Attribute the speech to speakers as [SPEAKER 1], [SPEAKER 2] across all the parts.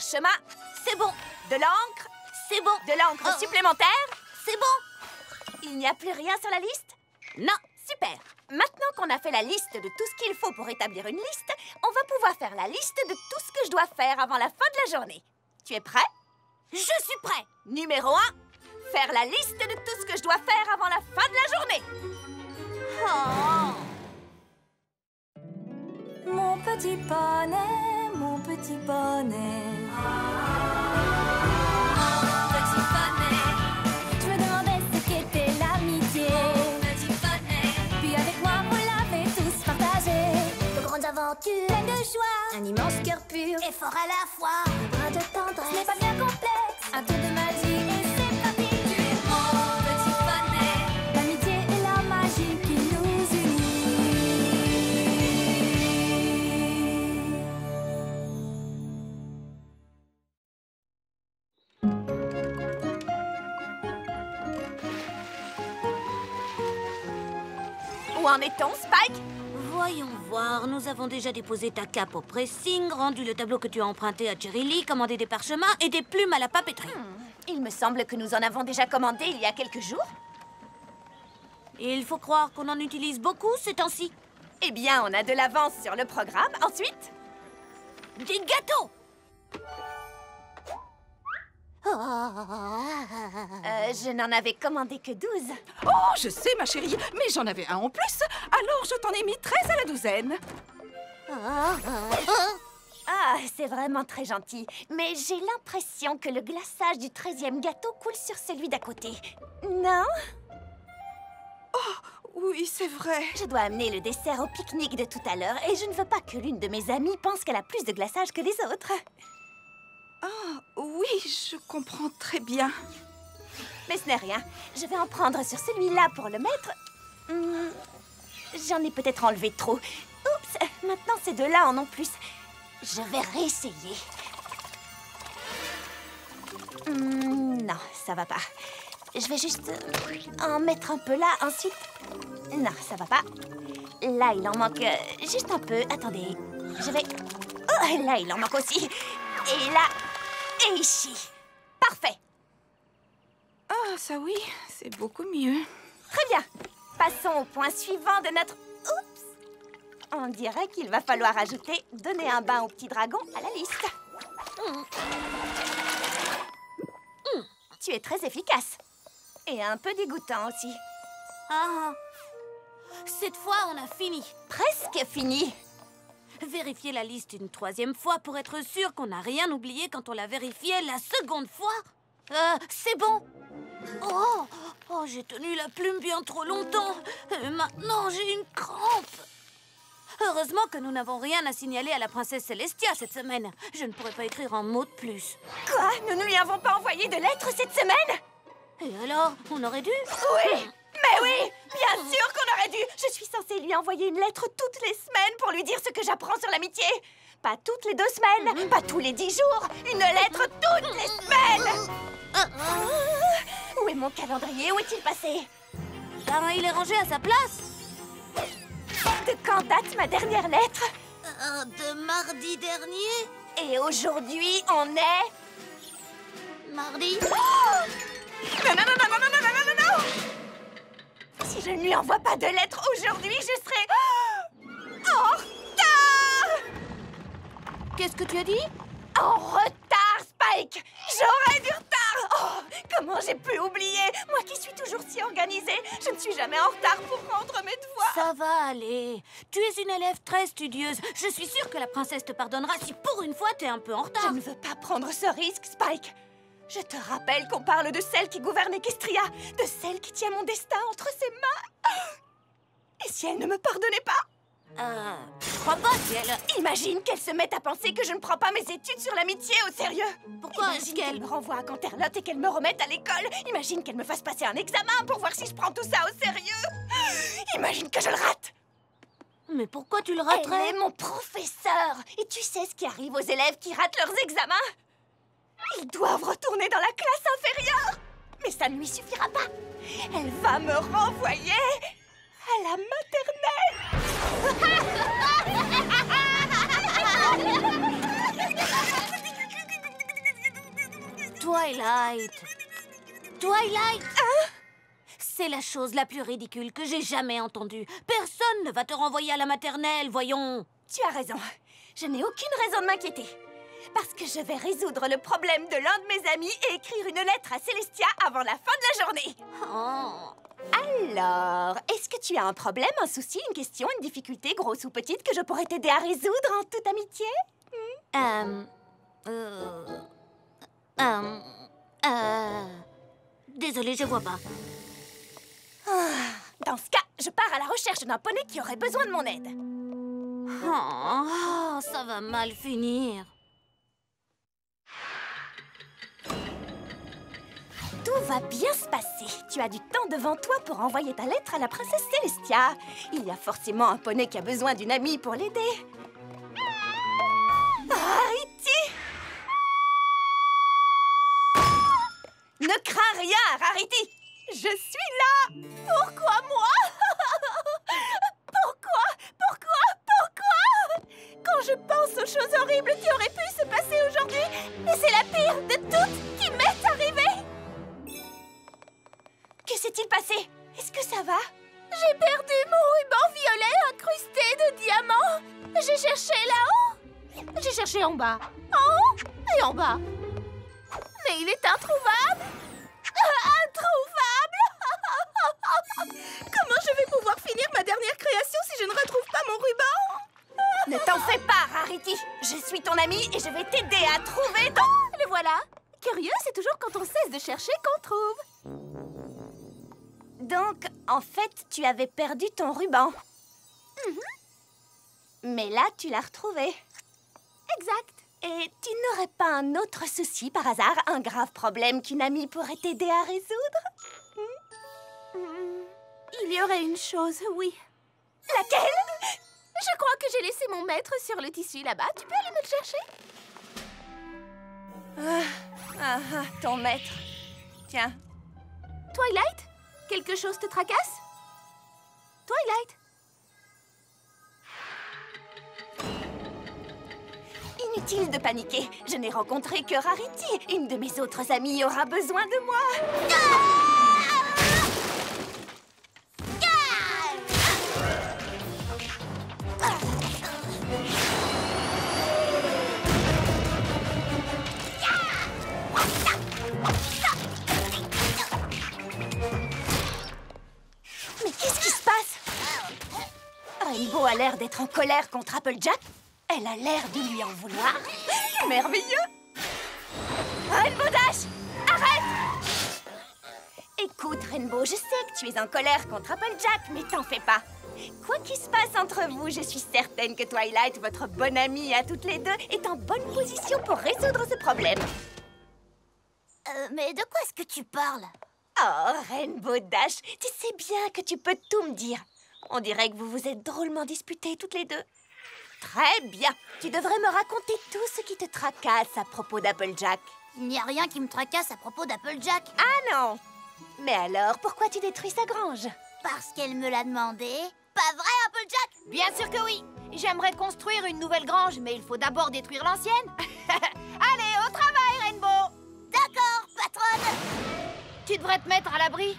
[SPEAKER 1] parchemin.
[SPEAKER 2] C'est bon.
[SPEAKER 1] De l'encre.
[SPEAKER 2] C'est bon.
[SPEAKER 1] De l'encre supplémentaire.
[SPEAKER 2] C'est bon.
[SPEAKER 1] Il n'y a plus rien sur la liste?
[SPEAKER 2] Non.
[SPEAKER 1] Super. Maintenant qu'on a fait la liste de tout ce qu'il faut pour établir une liste, on va pouvoir faire la liste de tout ce que je dois faire avant la fin de la journée. Tu es prêt?
[SPEAKER 2] Je suis prêt.
[SPEAKER 1] Numéro 1, faire la liste de tout ce que je dois faire avant la fin de la journée.
[SPEAKER 2] Oh.
[SPEAKER 3] Mon petit poney, mon petit poney.
[SPEAKER 2] Petit poney.
[SPEAKER 3] Je me demandais ce qu'était l'amitié.
[SPEAKER 2] Petit poney.
[SPEAKER 3] Puis avec moi, vous l'avez tous partagé. De grandes aventures, pleines de joie. Un immense cœur pur
[SPEAKER 2] Et fort à la fois.
[SPEAKER 3] un brin de tendresse. Ce n'est pas bien complexe. Un tour de magie et c'est parti.
[SPEAKER 2] Tu es mon petit poney.
[SPEAKER 3] L'amitié et la magie qui nous unit.
[SPEAKER 1] Où en est-on, Spike?
[SPEAKER 2] Voyons voir, nous avons déjà déposé ta cape au pressing, rendu le tableau que tu as emprunté à Cherry Lee, commandé des parchemins et des plumes à la papeterie.
[SPEAKER 1] Il me semble que nous en avons déjà commandé il y a quelques jours.
[SPEAKER 2] Il faut croire qu'on en utilise beaucoup ces temps-ci.
[SPEAKER 1] Eh bien, on a de l'avance sur le programme. Ensuite,
[SPEAKER 2] Des gâteaux.
[SPEAKER 1] je n'en avais commandé que 12.
[SPEAKER 4] Oh, je sais, ma chérie, mais j'en avais un en plus. Alors, je t'en ai mis 13 à la douzaine.
[SPEAKER 1] Ah, c'est vraiment très gentil. Mais j'ai l'impression que le glaçage du 13e gâteau coule sur celui d'à côté. Non?
[SPEAKER 4] Oui, c'est vrai.
[SPEAKER 1] Je dois amener le dessert au pique-nique de tout à l'heure et je ne veux pas que l'une de mes amies pense qu'elle a plus de glaçage que les autres.
[SPEAKER 4] Ah, oui, je comprends très bien.
[SPEAKER 1] Mais ce n'est rien. Je vais en prendre sur celui-là pour le mettre. J'en ai peut-être enlevé trop. Oups, maintenant ces deux-là en ont plus. Je vais réessayer. Non, ça va pas. Je vais juste en mettre un peu là, ensuite... Non, ça va pas. Là, il en manque juste un peu. Attendez, je vais... Oh, là, il en manque aussi. Et là, et ici. Parfait.
[SPEAKER 4] Ah, ça oui, c'est beaucoup mieux.
[SPEAKER 1] Très bien. Passons au point suivant de notre... Oups. On dirait qu'il va falloir ajouter « Donner un bain au petit dragon » à la liste. Tu es très efficace. Et un peu dégoûtant aussi.
[SPEAKER 2] Ah. Cette fois, on a fini.
[SPEAKER 1] Presque fini.
[SPEAKER 2] Vérifier la liste une troisième fois pour être sûr qu'on n'a rien oublié quand on l'a vérifié la seconde fois. C'est bon. Oh, j'ai tenu la plume bien trop longtemps. Et maintenant, j'ai une crampe. Heureusement que nous n'avons rien à signaler à la princesse Celestia cette semaine. Je ne pourrais pas écrire un mot de plus.
[SPEAKER 1] Quoi? Nous ne lui avons pas envoyé de lettres cette semaine?
[SPEAKER 2] Et alors, on aurait dû?
[SPEAKER 1] Oui. Mais oui, bien sûr qu'on aurait dû. Je suis censée lui envoyer une lettre toutes les semaines pour lui dire ce que j'apprends sur l'amitié. Pas toutes les 2 semaines, pas tous les 10 jours. Une lettre toutes les semaines. Où est mon calendrier? Où est-il passé?
[SPEAKER 2] Ben, il est rangé à sa place.
[SPEAKER 1] De quand date ma dernière lettre?
[SPEAKER 2] De mardi dernier?
[SPEAKER 1] Et aujourd'hui, on est...
[SPEAKER 2] Mardi?
[SPEAKER 1] Non, non, non, non, non, non, non, non, non, non. Si je ne lui envoie pas de lettre aujourd'hui, je serai... en retard.
[SPEAKER 2] Qu'est-ce que tu as dit?
[SPEAKER 1] En retard, Spike. J'aurai du retard. Oh, comment j'ai pu oublier? Moi qui suis toujours si organisée, je ne suis jamais en retard pour rendre mes devoirs.
[SPEAKER 2] Ça va aller. Tu es une élève très studieuse. Je suis sûre que la princesse te pardonnera si pour une fois t'es un peu en retard.
[SPEAKER 1] Je ne veux pas prendre ce risque, Spike. Je te rappelle qu'on parle de celle qui gouverne Equestria, de celle qui tient mon destin entre ses mains. Et si elle ne me pardonnait pas?
[SPEAKER 2] Je crois pas si elle...
[SPEAKER 1] Imagine qu'elle se mette à penser que je ne prends pas mes études sur l'amitié au sérieux.
[SPEAKER 2] Pourquoi est-ce
[SPEAKER 1] Imagine
[SPEAKER 2] qu'elle...
[SPEAKER 1] qu'elle me renvoie à Canterlot et qu'elle me remette à l'école. Imagine qu'elle me fasse passer un examen pour voir si je prends tout ça au sérieux. Imagine que je le rate.
[SPEAKER 2] Mais pourquoi tu le
[SPEAKER 1] Elle
[SPEAKER 2] raterais?
[SPEAKER 1] est mon professeur. Et tu sais ce qui arrive aux élèves qui ratent leurs examens? Ils doivent retourner dans la classe inférieure. Mais ça ne lui suffira pas. Elle va me renvoyer à la maternelle.
[SPEAKER 2] Twilight! Twilight! C'est la chose la plus ridicule que j'ai jamais entendue. Personne ne va te renvoyer à la maternelle, voyons.
[SPEAKER 1] Tu as raison. Je n'ai aucune raison de m'inquiéter. Parce que je vais résoudre le problème de l'un de mes amis et écrire une lettre à Célestia avant la fin de la journée.
[SPEAKER 2] Oh.
[SPEAKER 1] Alors, est-ce que tu as un problème, un souci, une question, une difficulté, grosse ou petite, que je pourrais t'aider à résoudre en toute amitié?
[SPEAKER 2] Désolée, je vois pas.
[SPEAKER 1] Dans ce cas, je pars à la recherche d'un poney qui aurait besoin de mon aide.
[SPEAKER 2] Oh, ça va mal finir.
[SPEAKER 1] Tout va bien se passer. Tu as du temps devant toi pour envoyer ta lettre à la princesse Célestia. Il y a forcément un poney qui a besoin d'une amie pour l'aider. Rarity! Ne crains rien, Rarity! Je suis là! Pourquoi moi? Pourquoi? Quand je pense aux choses horribles qui auraient pu se passer aujourd'hui, et c'est la pire de toutes qui m'est arrivée! Que s'est-il passé? Est-ce que ça va? J'ai perdu mon ruban violet incrusté de diamants. J'ai cherché là-haut. J'ai cherché en bas. En haut et en bas. Mais il est introuvable. Introuvable. Comment je vais pouvoir finir ma dernière création si je ne retrouve pas mon ruban? Ne t'en fais pas, Rarity. Je suis ton amie et je vais t'aider à trouver ton... Le voilà. Curieux, c'est toujours quand on cesse de chercher qu'on trouve. Donc, en fait, tu avais perdu ton ruban. Mais là, tu l'as retrouvé. Exact. Et tu n'aurais pas un autre souci, par hasard, un grave problème qu'une amie pourrait t'aider à résoudre? Il y aurait une chose, oui. Laquelle? Je crois que j'ai laissé mon maître sur le tissu là-bas. Tu peux aller me le chercher? Ton maître. Tiens. Twilight? Quelque chose te tracasse? Twilight? Inutile de paniquer. Je n'ai rencontré que Rarity. Une de mes autres amies aura besoin de moi. Mais qu'est-ce qui se passe? Rainbow a l'air d'être en colère contre Applejack. Elle a l'air de lui en vouloir. Merveilleux! Rainbow Dash! Arrête! Écoute, Rainbow, je sais que tu es en colère contre Applejack, mais t'en fais pas. Quoi qu'il se passe entre vous, je suis certaine que Twilight, votre bonne amie à toutes les deux, est en bonne position pour résoudre ce problème.
[SPEAKER 2] Mais de quoi est-ce que tu parles?
[SPEAKER 1] Oh, Rainbow Dash, tu sais bien que tu peux tout me dire. On dirait que vous vous êtes drôlement disputés toutes les deux. Très bien. Tu devrais me raconter tout ce qui te tracasse à propos d'Applejack.
[SPEAKER 2] Il n'y a rien qui me tracasse à propos d'Applejack.
[SPEAKER 1] Ah non! Mais alors, pourquoi tu détruis sa grange?
[SPEAKER 2] Parce qu'elle me l'a demandé. Pas vrai, Applejack? Bien sûr que oui. J'aimerais construire une nouvelle grange, mais il faut d'abord détruire l'ancienne. Allez, au travail, Rainbow! D'accord, patronne! Tu devrais te mettre à l'abri.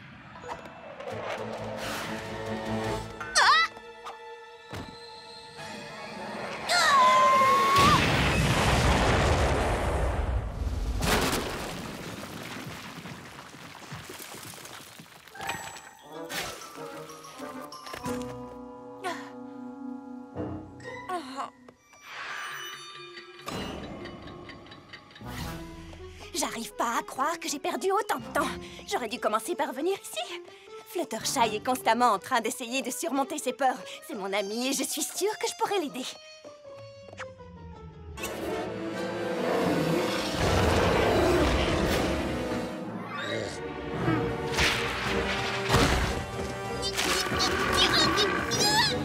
[SPEAKER 1] J'arrive pas à croire que j'ai perdu autant de temps. J'aurais dû commencer par venir ici. Fluttershy est constamment en train d'essayer de surmonter ses peurs. C'est mon ami et je suis sûre que je pourrais l'aider.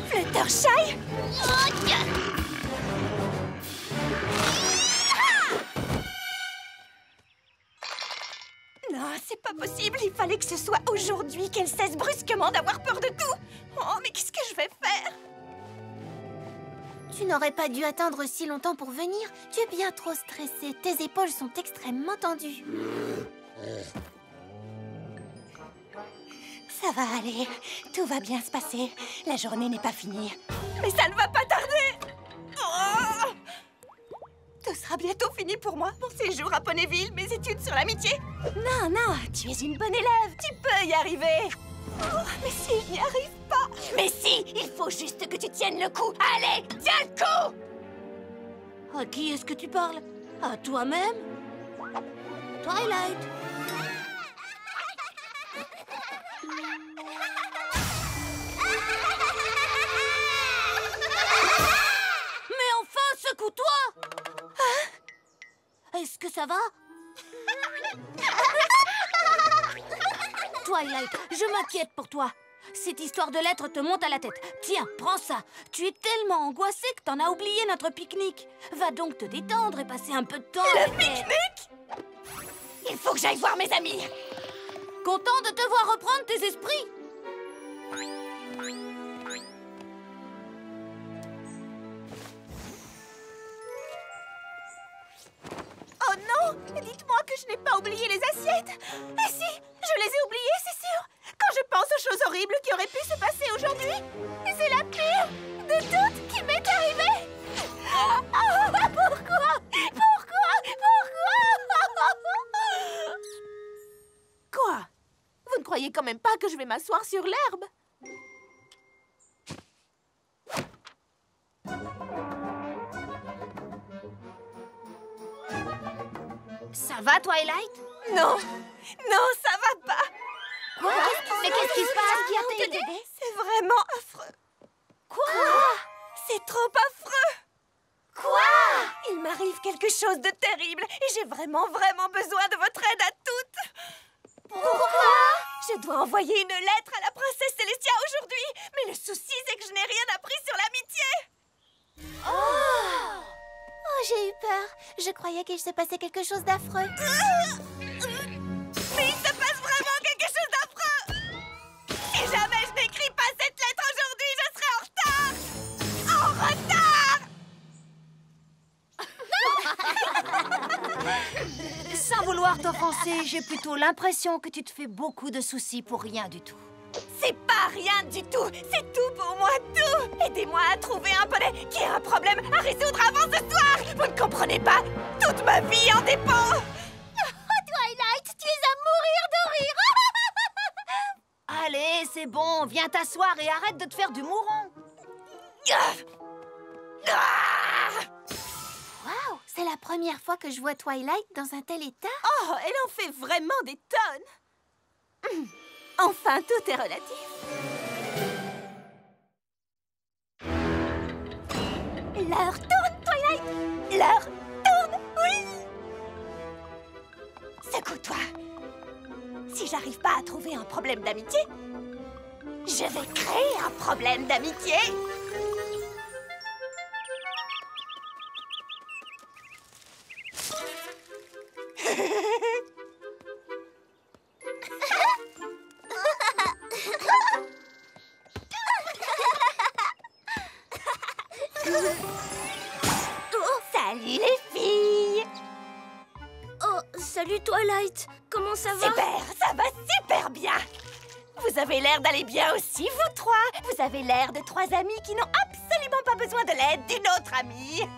[SPEAKER 1] Fluttershy? Non, c'est pas possible. Il fallait que ce soit aujourd'hui qu'elle cesse brusquement d'avoir peur de tout. Oh, mais qu'est-ce que je vais faire? Tu n'aurais pas dû attendre si longtemps pour venir. Tu es bien trop stressé. Tes épaules sont extrêmement tendues. Ça va aller. Tout va bien se passer. La journée n'est pas finie. Mais ça ne va pas tarder. Oh! Tout sera bientôt fini pour moi. Mon séjour à Ponyville, mes études sur l'amitié. Non, non, tu es une bonne élève. Tu peux y arriver. Oh, mais si je n'y arrive pas. Mais si, il faut juste que tu tiennes le coup. Allez, tiens le coup.
[SPEAKER 2] À qui est-ce que tu parles? À toi-même? Twilight. Mais enfin, secoue-toi! Est-ce que ça va? Twilight, je m'inquiète pour toi. Cette histoire de lettres te monte à la tête. Tiens, prends ça. Tu es tellement angoissée que t'en as oublié notre pique-nique. Va donc te détendre et passer un peu de temps avec elle.
[SPEAKER 1] Le pique-nique? Il faut que j'aille voir mes amis.
[SPEAKER 2] Content de te voir reprendre tes esprits.
[SPEAKER 1] Oh non! Dites-moi que je n'ai pas oublié les assiettes! Et si? Je les ai oubliées, c'est sûr! Quand je pense aux choses horribles qui auraient pu se passer aujourd'hui, c'est la pire de toutes qui m'est arrivée! Pourquoi? Quoi? Vous ne croyez quand même pas que je vais m'asseoir sur l'herbe?
[SPEAKER 2] Ça va, Twilight?
[SPEAKER 1] Non! Non, ça va pas!
[SPEAKER 2] Quoi? Mais qu'est-ce qui se passe? Qui a
[SPEAKER 1] Te
[SPEAKER 2] t'aidé?
[SPEAKER 1] dire, c'est vraiment affreux! Quoi? C'est trop affreux! Quoi? Il m'arrive quelque chose de terrible et j'ai vraiment besoin de votre aide à toutes! Pourquoi? Je dois envoyer une lettre à la princesse Célestia aujourd'hui, mais le souci c'est que je n'ai rien appris sur l'amitié! Oh, j'ai eu peur. Je croyais qu'il se passait quelque chose d'affreux. Mais il se passe vraiment quelque chose d'affreux! Si jamais je n'écris pas cette lettre aujourd'hui, je serai en retard!
[SPEAKER 2] Sans vouloir t'offenser, j'ai plutôt l'impression que tu te fais beaucoup de soucis pour rien du tout.
[SPEAKER 1] C'est pas rien du tout! C'est tout pour moi, tout! Aidez-moi à trouver un poney qui a un problème à résoudre avant ce soir! Vous ne comprenez pas? Toute ma vie en dépend! Twilight, tu es à mourir de rire!
[SPEAKER 2] Allez, c'est bon, viens t'asseoir et arrête de te faire du mouron.
[SPEAKER 1] Waouh! C'est la première fois que je vois Twilight dans un tel état. Oh, elle en fait vraiment des tonnes! Enfin, tout est relatif. L'heure tourne, Twilight! L'heure tourne, oui! Secoue-toi. Si j'arrive pas à trouver un problème d'amitié, je vais créer un problème d'amitié. Salut les filles!
[SPEAKER 2] Oh, salut Twilight. Comment ça va?
[SPEAKER 1] Super, ça va super bien! Vous avez l'air d'aller bien aussi, vous trois! Vous avez l'air de trois amis qui n'ont absolument pas besoin de l'aide d'une autre amie!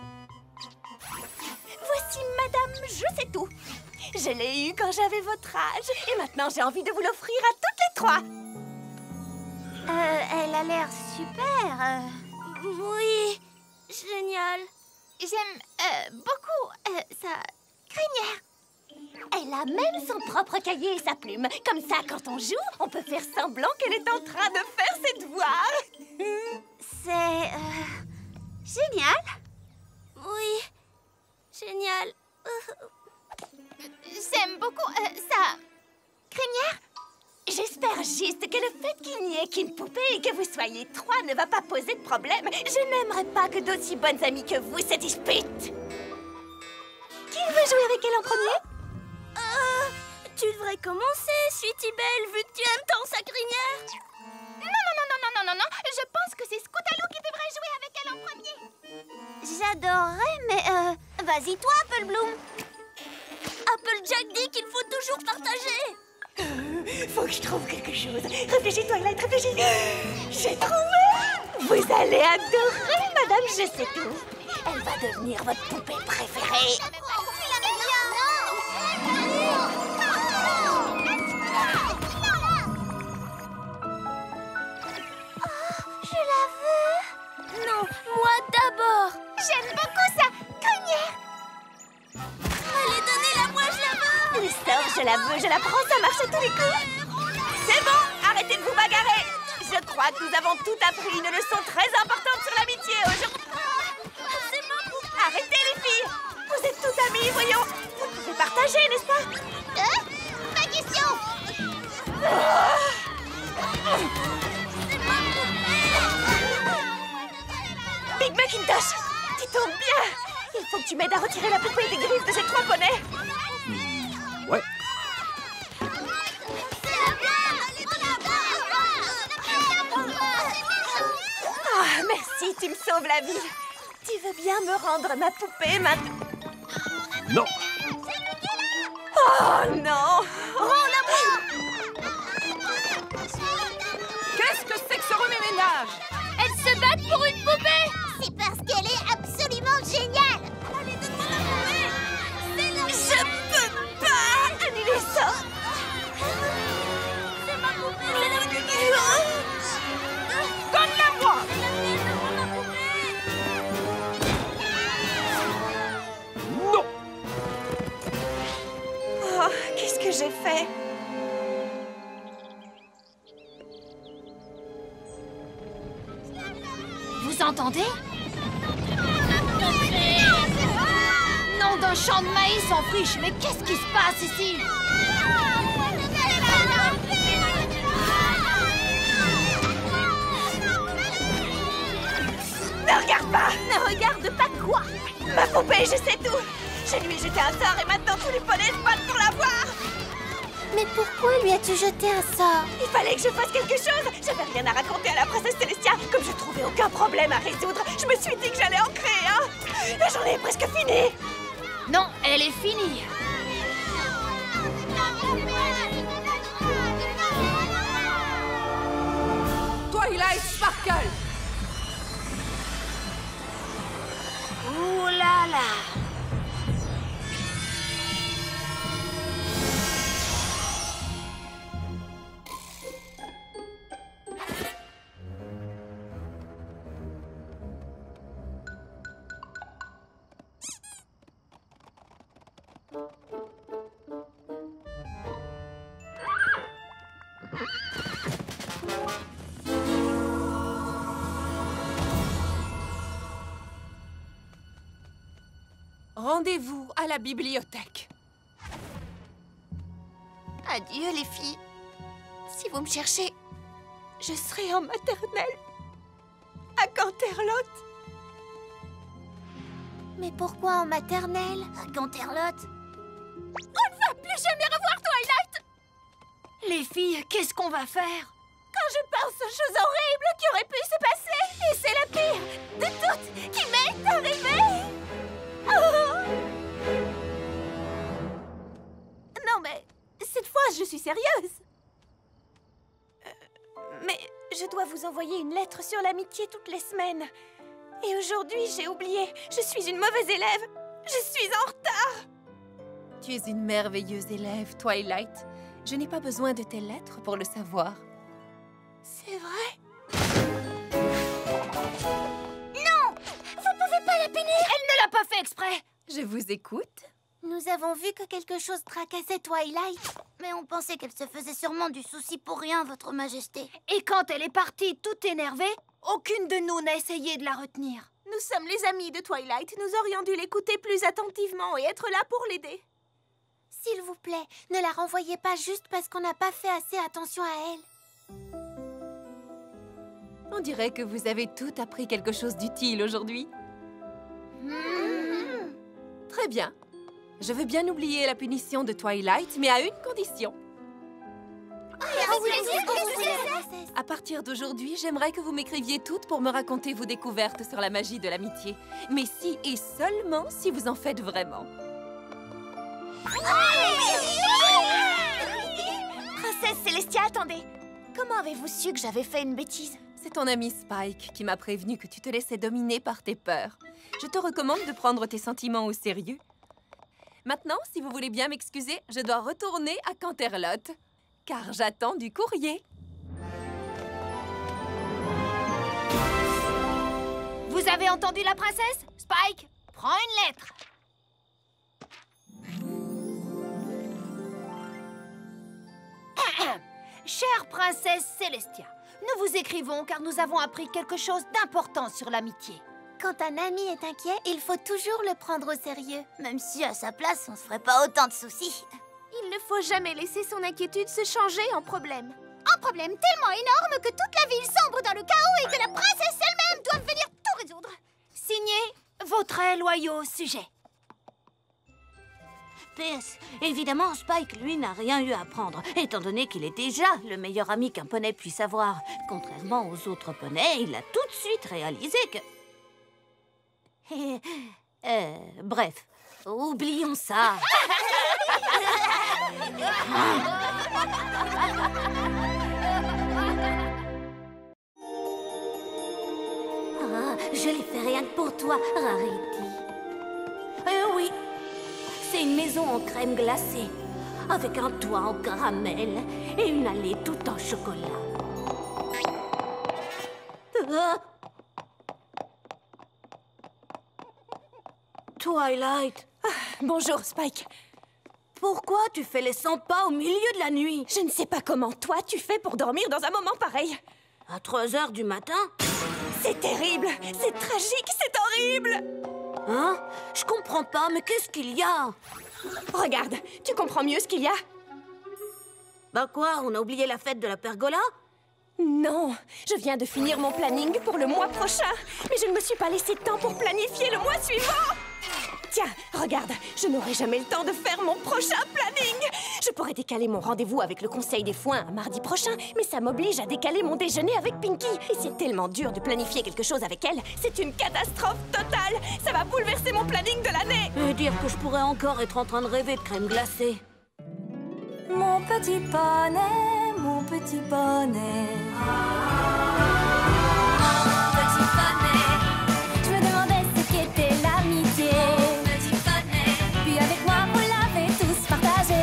[SPEAKER 1] Voici madame, je sais tout! Je l'ai eu quand j'avais votre âge et maintenant j'ai envie de vous l'offrir à toutes les trois!
[SPEAKER 3] Elle a l'air super.
[SPEAKER 2] Oui, génial.
[SPEAKER 3] J'aime beaucoup sa crinière.
[SPEAKER 1] Elle a même son propre cahier et sa plume. Comme ça, quand on joue, on peut faire semblant qu'elle est en train de faire ses devoirs.
[SPEAKER 3] C'est génial.
[SPEAKER 2] Oui, génial.
[SPEAKER 3] J'aime beaucoup sa crinière.
[SPEAKER 1] J'espère juste que le fait qu'il n'y ait qu'une poupée et que vous soyez trois ne va pas poser de problème. Je n'aimerais pas que d'aussi bonnes amies que vous se disputent. Qui veut jouer avec elle en premier?
[SPEAKER 2] Tu devrais commencer, Sweetie Belle, vu que tu aimes tant sa crinière.
[SPEAKER 3] Non. Je pense que c'est Scootaloo qui devrait jouer avec elle en premier. J'adorerais, mais vas-y toi, Apple Bloom.
[SPEAKER 2] Applejack dit qu'il faut toujours partager.
[SPEAKER 1] Faut que je trouve quelque chose. Réfléchis, Twilight, réfléchis. J'ai trouvé. Vous allez adorer, madame, je sais tout. Elle va devenir votre poupée préférée.
[SPEAKER 3] Je la veux.
[SPEAKER 2] Non, moi d'abord.
[SPEAKER 3] J'aime beaucoup ça. Crinière.
[SPEAKER 2] Allez, donnez-la, moi je la veux.
[SPEAKER 1] Elle sort, je la veux, je la prends, ça marche à tous les coups. C'est bon, arrêtez de vous bagarrer. Je crois que nous avons tout appris une leçon très importante sur l'amitié aujourd'hui.
[SPEAKER 2] C'est ma poupée.
[SPEAKER 1] Arrêtez les filles. Vous êtes toutes amies, voyons. Vous pouvez partager, n'est-ce pas?
[SPEAKER 3] Pas question.
[SPEAKER 1] Big Macintosh, tu tombes bien. Il faut que tu m'aides à retirer la poupée des griffes de ces 3 poneys.
[SPEAKER 5] Ouais.
[SPEAKER 1] Ah, merci, tu me sauves la vie. Tu veux bien me rendre ma poupée maintenant?
[SPEAKER 5] Non.
[SPEAKER 1] Oh non!
[SPEAKER 4] Qu'est-ce que c'est que ce remue-ménage?
[SPEAKER 3] Elles se battent pour une poupée. C'est parce qu'elle est absolument géniale.
[SPEAKER 2] Allez, donne-moi la poupée. C'est la
[SPEAKER 1] Je peux pas annuler ça.
[SPEAKER 2] C'est ma poupée. C'est la poupée.
[SPEAKER 4] Donne-la-moi.
[SPEAKER 2] Donne-moi ma poupée.
[SPEAKER 5] Non.
[SPEAKER 1] Oh, qu'est-ce que j'ai fait?
[SPEAKER 2] Vous entendez? Nom d'un champ de maïs en friche, mais qu'est-ce qui se passe ici?
[SPEAKER 1] Ne regarde pas! Ne regarde pas quoi? Ma poupée, je sais tout! Je lui ai jeté un sort et maintenant tous les poneys se battent pour l'avoir!
[SPEAKER 3] Mais pourquoi lui as-tu jeté un sort?
[SPEAKER 1] Il fallait que je fasse quelque chose! J'avais rien à raconter à la princesse Célestia! Comme je trouvais aucun problème à résoudre, je me suis dit que j'allais en créer un! La journée est presque finie!
[SPEAKER 2] Non, elle est finie.
[SPEAKER 4] Twilight Sparkle.
[SPEAKER 2] Ouh là là.
[SPEAKER 4] Rendez-vous à la bibliothèque.
[SPEAKER 1] Adieu les filles. Si vous me cherchez, je serai en maternelle. À Canterlot.
[SPEAKER 3] Mais pourquoi en maternelle?
[SPEAKER 2] À Canterlot.
[SPEAKER 3] Plus jamais revoir Twilight.
[SPEAKER 2] Les filles, qu'est-ce qu'on va faire?
[SPEAKER 3] Quand je pense aux choses horribles qui auraient pu se passer, et c'est la pire de toutes qui m'est arrivée. Oh. Non mais, cette fois je suis sérieuse.
[SPEAKER 1] Mais je dois vous envoyer une lettre sur l'amitié toutes les semaines. Et aujourd'hui, j'ai oublié. Je suis une mauvaise élève. Je suis en retard.
[SPEAKER 6] Tu es une merveilleuse élève, Twilight. Je n'ai pas besoin de tes lettres pour le savoir.
[SPEAKER 1] C'est vrai?
[SPEAKER 3] Vous pouvez pas la punir.
[SPEAKER 2] Elle ne l'a pas fait exprès.
[SPEAKER 6] Je vous écoute.
[SPEAKER 3] Nous avons vu que quelque chose tracassait Twilight.
[SPEAKER 2] Mais on pensait qu'elle se faisait sûrement du souci pour rien, votre majesté.
[SPEAKER 7] Et quand elle est partie toute énervée, aucune de nous n'a essayé de la retenir.
[SPEAKER 3] Nous sommes les amis de Twilight. Nous aurions dû l'écouter plus attentivement et être là pour l'aider. S'il vous plaît, ne la renvoyez pas juste parce qu'on n'a pas fait assez attention à elle.
[SPEAKER 6] On dirait que vous avez toutes appris quelque chose d'utile aujourd'hui. Très bien. Je veux bien oublier la punition de Twilight, mais à une condition. À partir d'aujourd'hui, j'aimerais que vous m'écriviez toutes pour me raconter vos découvertes sur la magie de l'amitié. Mais si et seulement si vous en faites vraiment.
[SPEAKER 1] Princesse Célestia, attendez. Comment avez-vous su que j'avais fait une bêtise?
[SPEAKER 6] C'est ton ami Spike qui m'a prévenu que tu te laissais dominer par tes peurs. Je te recommande de prendre tes sentiments au sérieux. Maintenant, si vous voulez bien m'excuser, je dois retourner à Canterlot, car j'attends du courrier.
[SPEAKER 7] Vous avez entendu la princesse? Spike, prends une lettre. Chère princesse Célestia, nous vous écrivons car nous avons appris quelque chose d'important sur l'amitié.
[SPEAKER 3] Quand un ami est inquiet, il faut toujours le prendre au sérieux.
[SPEAKER 1] Même si à sa place, on se ferait pas autant de soucis.
[SPEAKER 3] Il ne faut jamais laisser son inquiétude se changer en problème.
[SPEAKER 7] Un problème tellement énorme que toute la ville sombre dans le chaos et que la princesse elle-même doit venir tout résoudre. Signé, vos très loyaux sujets.
[SPEAKER 2] PS, évidemment, Spike, lui, n'a rien eu à apprendre, étant donné qu'il est déjà le meilleur ami qu'un poney puisse avoir. Contrairement aux autres poneys, il a tout de suite réalisé que... bref, oublions ça. Je l'ai fait rien que pour toi, Rarity. Oui, c'est une maison en crème glacée, avec un toit en caramel et une allée tout en chocolat. Twilight.
[SPEAKER 1] Bonjour, Spike.
[SPEAKER 2] Pourquoi tu fais les 100 pas au milieu de la nuit?
[SPEAKER 1] Je ne sais pas comment toi tu fais pour dormir dans un moment pareil.
[SPEAKER 2] À 3 heures du matin?
[SPEAKER 1] C'est terrible, c'est tragique, c'est horrible.
[SPEAKER 2] Hein? Je comprends pas, mais qu'est-ce qu'il y a?
[SPEAKER 1] Regarde, tu comprends mieux ce qu'il y a?
[SPEAKER 2] Bah quoi, on a oublié la fête de la pergola?
[SPEAKER 1] Non, je viens de finir mon planning pour le mois prochain. Mais je ne me suis pas laissé de temps pour planifier le mois suivant. Tiens, regarde, je n'aurai jamais le temps de faire mon prochain planning. Je pourrais décaler mon rendez-vous avec le Conseil des Foins à mardi prochain, mais ça m'oblige à décaler mon déjeuner avec Pinky. Et c'est tellement dur de planifier quelque chose avec elle. C'est une catastrophe totale. Ça va bouleverser mon planning de l'année.
[SPEAKER 2] Et dire que je pourrais encore être en train de rêver de crème glacée.
[SPEAKER 8] Mon petit poney, mon petit poney. Mon petit poney. Je me demandais ce qu'était l'amitié. Mon petit poney. Puis avec moi, vous l'avez tous partagé.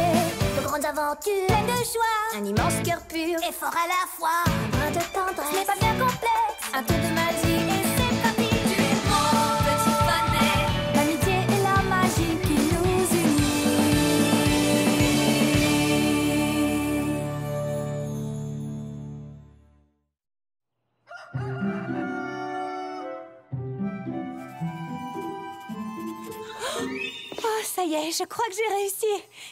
[SPEAKER 3] De grandes aventures,
[SPEAKER 8] Pleine de joie,
[SPEAKER 3] un immense cœur pur,
[SPEAKER 8] et fort à la fois.
[SPEAKER 3] un brin de tendresse.
[SPEAKER 8] Ce n'est pas bien complexe, un tour de magie et c'est parti. Tu es mon petit poney. L'amitié et la magie qui nous unit.
[SPEAKER 1] Oh, ça y est, je crois que j'ai réussi.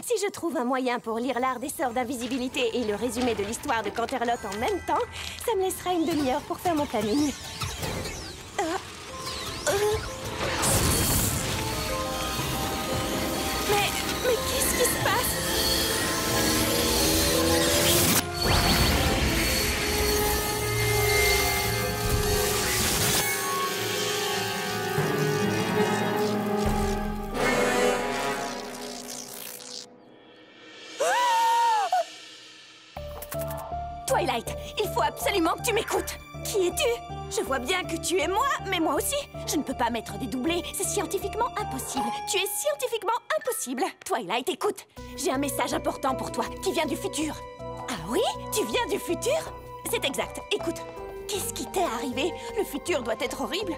[SPEAKER 1] Si je trouve un moyen pour lire l'art des sorts d'invisibilité et le résumé de l'histoire de Canterlot en même temps, ça me laissera une demi-heure pour faire mon planning. Mais qu'est-ce qui se passe? Twilight, il faut absolument que tu m'écoutes. Qui es-tu? Je vois bien que tu es moi, mais moi aussi. Je ne peux pas mettre des doublés, c'est scientifiquement impossible. Tu es scientifiquement impossible. Twilight, écoute, j'ai un message important pour toi qui vient du futur. Ah oui? Tu viens du futur? C'est exact. Écoute, qu'est-ce qui t'est arrivé? Le futur doit être horrible.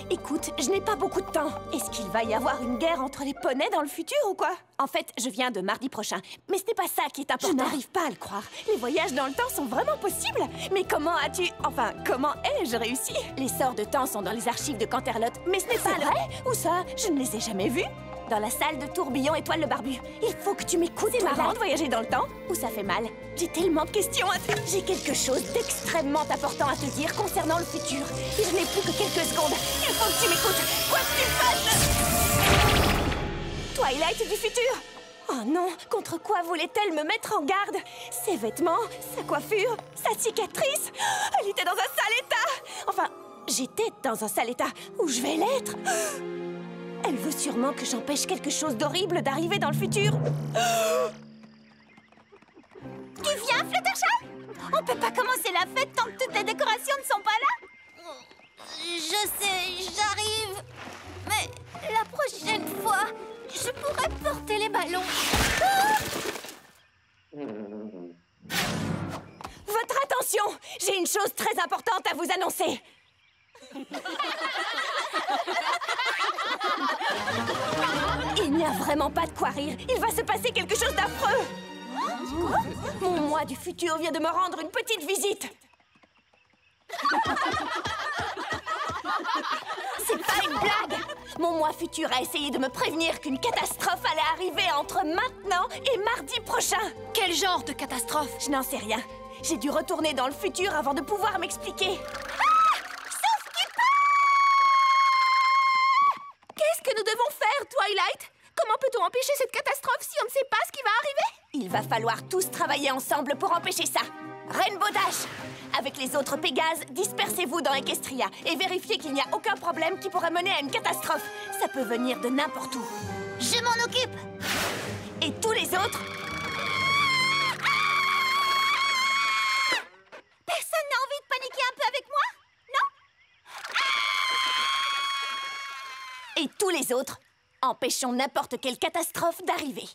[SPEAKER 1] Écoute, je n'ai pas beaucoup de temps. Est-ce qu'il va y avoir une guerre entre les poneys dans le futur ou quoi? En fait, je viens de mardi prochain. Mais ce n'est pas ça qui est important. Je n'arrive pas à le croire. Les voyages dans le temps sont vraiment possibles. Mais comment as-tu... Enfin, comment ai-je réussi? Les sorts de temps sont dans les archives de Canterlot. Mais ce n'est pas vrai? Où ça? Je ne les ai jamais vus. Dans la salle de tourbillon Étoile le Barbu. Il faut que tu m'écoutes. C'est marrant de voyager dans le temps ou ça fait mal? J'ai tellement de questions à te... J'ai quelque chose d'extrêmement important à te dire concernant le futur. Et je n'ai plus que quelques secondes. Il faut que tu m'écoutes. Quoi que tu fasses... Twilight du futur. Oh Oh non, contre quoi voulait-elle me mettre en garde? Ses vêtements, sa coiffure, sa cicatrice. Elle était dans un sale état. Enfin, j'étais dans un sale état. Où je vais l'être? Elle veut sûrement que j'empêche quelque chose d'horrible d'arriver dans le futur.
[SPEAKER 7] Tu viens, Fluttershy? On peut pas commencer la fête tant que toutes les décorations ne sont pas là?
[SPEAKER 2] Je sais, j'arrive. Mais la prochaine fois, je pourrais porter les ballons.
[SPEAKER 1] Votre attention! J'ai une chose très importante à vous annoncer. Il n'y a vraiment pas de quoi rire. Il va se passer quelque chose d'affreux. Mon moi du futur vient de me rendre une petite visite. C'est pas une blague. Mon moi futur a essayé de me prévenir qu'une catastrophe allait arriver entre maintenant et mardi prochain.
[SPEAKER 2] Quel genre de catastrophe?
[SPEAKER 1] Je n'en sais rien. J'ai dû retourner dans le futur avant de pouvoir m'expliquer.
[SPEAKER 3] Qu'est-ce que nous devons faire, Twilight? Comment peut-on empêcher cette catastrophe si on ne sait pas ce qui va arriver?
[SPEAKER 1] Il va falloir tous travailler ensemble pour empêcher ça. Rainbow Dash! Avec les autres Pégases, dispersez-vous dans Equestria et vérifiez qu'il n'y a aucun problème qui pourrait mener à une catastrophe. Ça peut venir de n'importe où.
[SPEAKER 7] Je m'en occupe.
[SPEAKER 1] Et tous les autres...
[SPEAKER 7] Personne n'a envie de paniquer un peu avec moi? Non?
[SPEAKER 1] Et tous les autres, empêchons n'importe quelle catastrophe d'arriver.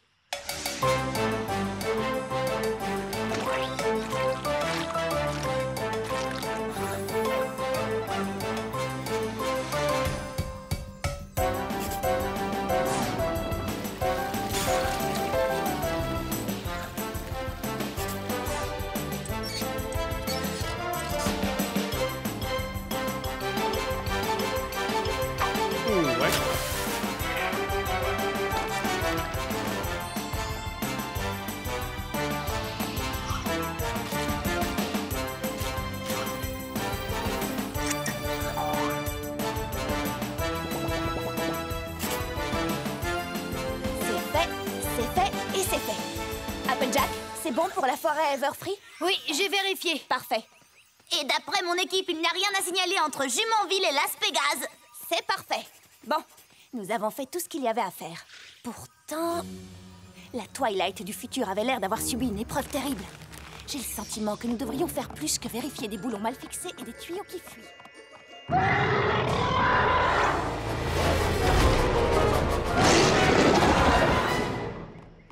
[SPEAKER 1] C'est bon pour la forêt Everfree?
[SPEAKER 2] Oui, j'ai vérifié.
[SPEAKER 1] Parfait.
[SPEAKER 7] Et d'après mon équipe, il n'y a rien à signaler entre Jumentville et Las Pégases.
[SPEAKER 1] C'est parfait. Bon, nous avons fait tout ce qu'il y avait à faire. Pourtant, la Twilight du futur avait l'air d'avoir subi une épreuve terrible. J'ai le sentiment que nous devrions faire plus que vérifier des boulons mal fixés et des tuyaux qui fuient.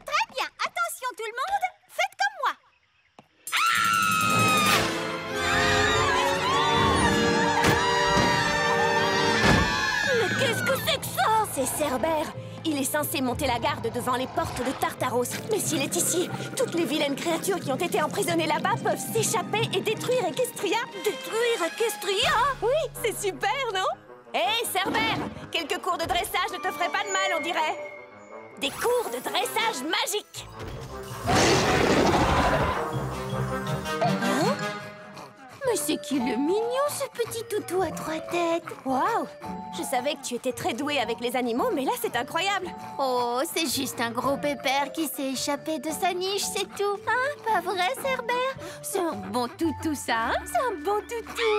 [SPEAKER 7] Très bien, attention tout le monde, faites comme moi.
[SPEAKER 1] Mais qu'est-ce que c'est que ça? C'est Cerbère. Il est censé monter la garde devant les portes de Tartaros. Mais s'il est ici, toutes les vilaines créatures qui ont été emprisonnées là-bas peuvent s'échapper et détruire Equestria.
[SPEAKER 2] Détruire Equestria?
[SPEAKER 1] Oui, c'est super, non? Hé, Cerbère! Quelques cours de dressage ne te feraient pas de mal, on dirait. Des cours de dressage magiques. Hein?
[SPEAKER 7] Mais c'est qu'il est mignon, ce petit toutou à 3 têtes.
[SPEAKER 1] Waouh! Je savais que tu étais très douée avec les animaux, mais là, c'est incroyable.
[SPEAKER 7] Oh, c'est juste un gros pépère qui s'est échappé de sa niche, c'est tout. Hein, pas vrai, Cerbère? C'est un bon toutou, ça, hein? C'est un bon toutou.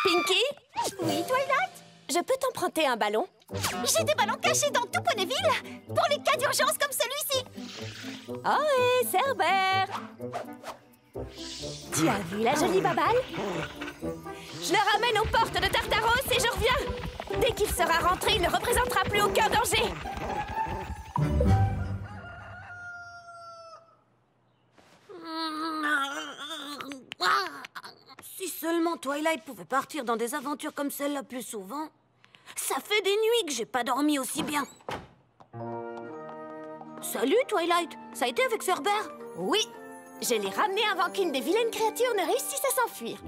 [SPEAKER 1] Pinky?
[SPEAKER 7] Oui, Twilight?
[SPEAKER 1] Je peux t'emprunter un ballon?
[SPEAKER 7] J'ai des ballons cachés dans tout Ponyville pour les cas d'urgence comme celui-ci.
[SPEAKER 1] Oh, hé, Cerbère! Tu as vu la jolie babale? Je le ramène aux portes de Tartaros et je reviens. Dès qu'il sera rentré, il ne représentera plus aucun danger.
[SPEAKER 2] Si seulement Twilight pouvait partir dans des aventures comme celle-là plus souvent. Ça fait des nuits que j'ai pas dormi aussi bien. Salut, Twilight. Ça a été avec Cerbère?
[SPEAKER 1] Oui, je l'ai ramené avant qu'une des vilaines créatures ne réussisse à s'enfuir.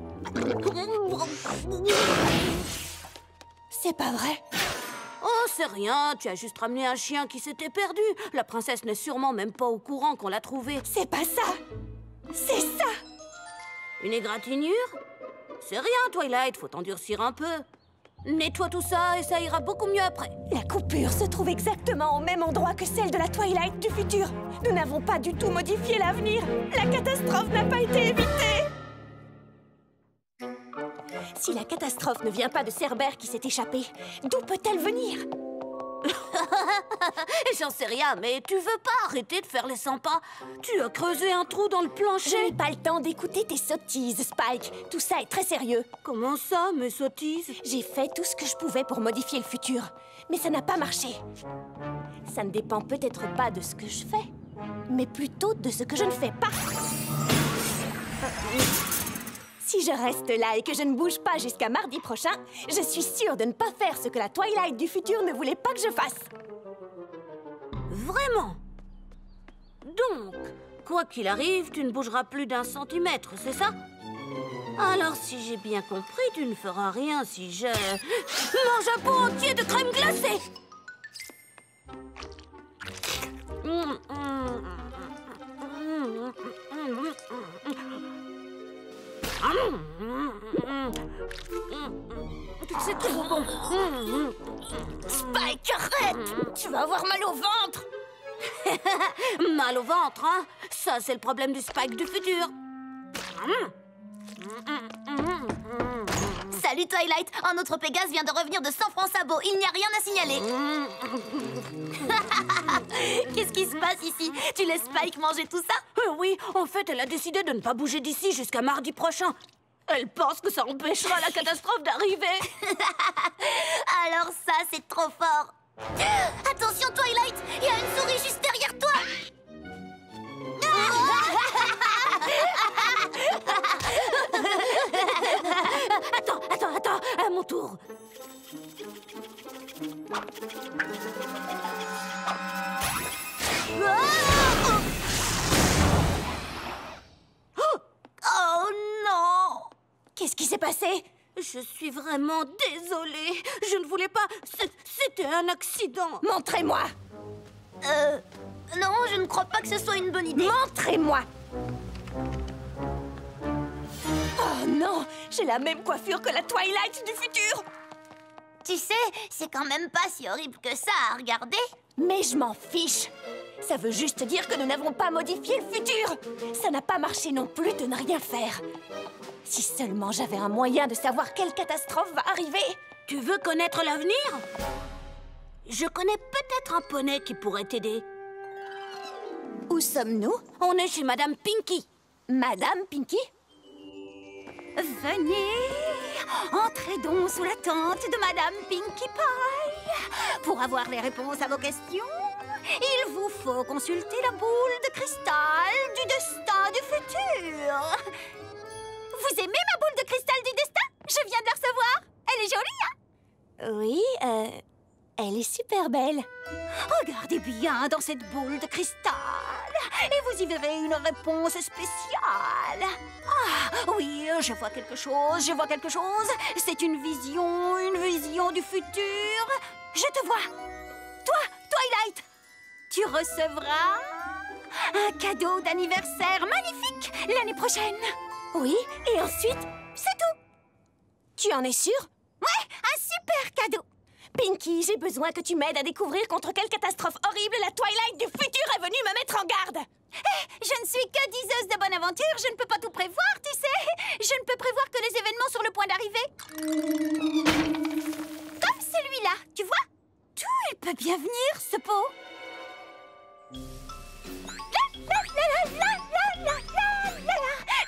[SPEAKER 1] C'est pas vrai.
[SPEAKER 2] Oh, c'est rien. Tu as juste ramené un chien qui s'était perdu. La princesse n'est sûrement même pas au courant qu'on l'a trouvé.
[SPEAKER 1] C'est pas ça. C'est ça.
[SPEAKER 2] Une égratignure? C'est rien, Twilight. Faut t'endurcir un peu. Nettoie tout ça et ça ira beaucoup mieux après.
[SPEAKER 1] La coupure se trouve exactement au même endroit que celle de la Twilight du futur. Nous n'avons pas du tout modifié l'avenir. La catastrophe n'a pas été évitée. Si la catastrophe ne vient pas de Cerbère qui s'est échappé, d'où peut-elle venir?
[SPEAKER 2] J'en sais rien, mais tu veux pas arrêter de faire les 100 pas? Tu as creusé un trou dans le plancher.
[SPEAKER 1] Je n'ai pas le temps d'écouter tes sottises, Spike. Tout ça est très sérieux.
[SPEAKER 2] Comment ça, mes sottises?
[SPEAKER 1] J'ai fait tout ce que je pouvais pour modifier le futur, mais ça n'a pas marché. Ça ne dépend peut-être pas de ce que je fais, mais plutôt de ce que je ne fais pas. Si je reste là et que je ne bouge pas jusqu'à mardi prochain, je suis sûre de ne pas faire ce que la Twilight du futur ne voulait pas que je fasse.
[SPEAKER 2] Vraiment? Donc, quoi qu'il arrive, tu ne bougeras plus d'1 centimètre, c'est ça? Alors, si j'ai bien compris, tu ne feras rien si je mange un pot entier de crème glacée. C'est trop bon.
[SPEAKER 1] Spike, arrête! Tu vas avoir mal au ventre!
[SPEAKER 2] Mal au ventre, hein? Ça, c'est le problème du Spike du futur.
[SPEAKER 7] Salut Twilight, un autre Pégase vient de revenir de San Francisco. Il n'y a rien à signaler. Qu'est-ce qui se passe ici? Tu laisses Spike manger tout ça?
[SPEAKER 2] Oui, en fait, elle a décidé de ne pas bouger d'ici jusqu'à mardi prochain. Elle pense que ça empêchera la catastrophe d'arriver.
[SPEAKER 7] Alors ça, c'est trop fort. Attention Twilight, il y a une souris juste derrière toi.
[SPEAKER 2] Attends, à mon tour.
[SPEAKER 7] Oh non!
[SPEAKER 1] Qu'est-ce qui s'est passé?
[SPEAKER 2] Je suis vraiment désolée. Je ne voulais pas... C'était un accident.
[SPEAKER 1] Montrez-moi!
[SPEAKER 7] Non, je ne crois pas que ce soit une bonne idée.
[SPEAKER 1] Montrez-moi! Oh non! J'ai la même coiffure que la Twilight du futur!
[SPEAKER 7] Tu sais, c'est quand même pas si horrible que ça à regarder.
[SPEAKER 1] Mais je m'en fiche! Ça veut juste dire que nous n'avons pas modifié le futur! Ça n'a pas marché non plus de ne rien faire. Si seulement j'avais un moyen de savoir quelle catastrophe va arriver!
[SPEAKER 2] Tu veux connaître l'avenir? Je connais peut-être un poney qui pourrait t'aider.
[SPEAKER 1] Où sommes-nous?
[SPEAKER 2] On est chez Madame Pinky.
[SPEAKER 1] Madame Pinky?
[SPEAKER 7] Venez, entrez donc sous la tente de Madame Pinkie Pie. Pour avoir les réponses à vos questions, il vous faut consulter la boule de cristal du destin du futur. Vous aimez ma boule de cristal du destin? Je viens de la recevoir. Elle est jolie, hein?
[SPEAKER 1] Oui, elle est super belle.
[SPEAKER 7] Regardez bien dans cette boule de cristal et vous y verrez une réponse spéciale. Ah, oui, je vois quelque chose, C'est une vision du futur. Je te vois. Toi, Twilight, tu recevras un cadeau d'anniversaire magnifique l'année prochaine.
[SPEAKER 1] Oui, et ensuite?
[SPEAKER 7] C'est tout.
[SPEAKER 1] Tu en es sûre?
[SPEAKER 7] Ouais, un super cadeau.
[SPEAKER 1] Pinky, j'ai besoin que tu m'aides à découvrir contre quelle catastrophe horrible la Twilight du futur est venue me mettre en garde.
[SPEAKER 7] Je ne suis que diseuse de bonne aventure, je ne peux pas tout prévoir, tu sais. Je ne peux prévoir que les événements sur le point d'arriver. Comme celui-là, tu vois? Tout, il peut bien venir, ce pot.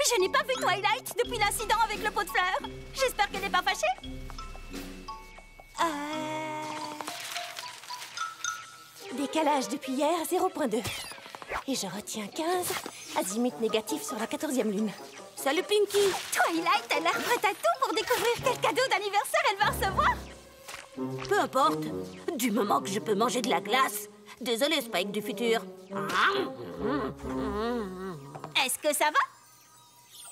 [SPEAKER 7] Je n'ai pas vu Twilight depuis l'incident avec le pot de fleurs. J'espère qu'elle n'est pas fâchée.
[SPEAKER 1] Décalage depuis hier, 0.2. Et je retiens 15, azimut négatif sur la 14e lune.
[SPEAKER 2] Salut Pinky.
[SPEAKER 7] Twilight a l'air prête à tout pour découvrir quel cadeau d'anniversaire elle va recevoir.
[SPEAKER 2] Peu importe, du moment que je peux manger de la glace. Désolée, Spike du futur.
[SPEAKER 7] Est-ce que ça va?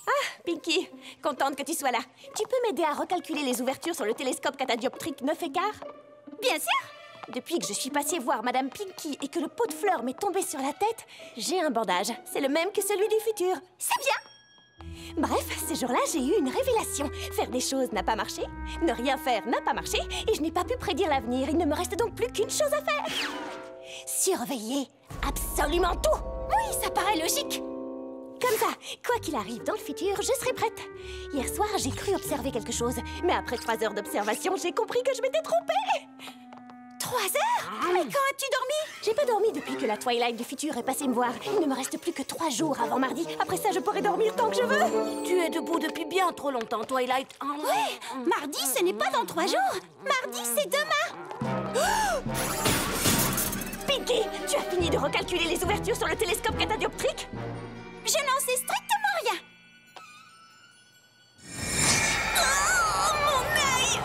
[SPEAKER 1] Ah, Pinky, contente que tu sois là. Tu peux m'aider à recalculer les ouvertures sur le télescope catadioptrique 9 écarts?
[SPEAKER 7] Bien sûr.
[SPEAKER 1] Depuis que je suis passée voir Madame Pinky et que le pot de fleurs m'est tombé sur la tête, j'ai un bandage. C'est le même que celui du futur.
[SPEAKER 7] C'est bien.
[SPEAKER 1] Bref, ce jour-là, j'ai eu une révélation. Faire des choses n'a pas marché, ne rien faire n'a pas marché, et je n'ai pas pu prédire l'avenir. Il ne me reste donc plus qu'une chose à faire. Surveiller absolument tout. Oui, ça paraît logique. Comme ça, quoi qu'il arrive dans le futur, je serai prête. Hier soir, j'ai cru observer quelque chose, mais après 3 heures d'observation, j'ai compris que je m'étais trompée. 3 heures? Mais quand as-tu dormi? J'ai pas dormi depuis que la Twilight du futur est passée me voir. Il ne me reste plus que 3 jours avant mardi. Après ça, je pourrai dormir tant que je veux.
[SPEAKER 2] Tu es debout depuis bien trop longtemps, Twilight.
[SPEAKER 7] Ouais, mardi, ce n'est pas dans 3 jours. Mardi, c'est demain.
[SPEAKER 1] Pinky, tu as fini de recalculer les ouvertures sur le télescope catadioptrique?
[SPEAKER 7] Je n'en sais strictement rien.
[SPEAKER 1] Oh, mon œil!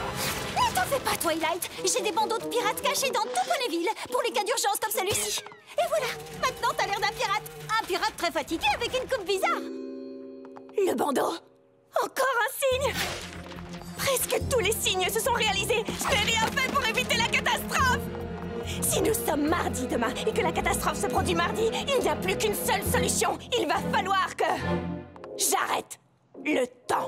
[SPEAKER 7] Ne t'en fais pas, Twilight. J'ai des bandeaux de pirates cachés dans tout Ponyville pour les cas d'urgence comme celui-ci. Et voilà, maintenant t'as l'air d'un pirate. Un pirate très fatigué avec une coupe bizarre.
[SPEAKER 1] Le bandeau? Encore un signe? Presque tous les signes se sont réalisés. Je n'ai rien fait pour éviter la catastrophe. Si nous sommes mardi demain et que la catastrophe se produit mardi, il n'y a plus qu'une seule solution. Il va falloir que j'arrête le temps.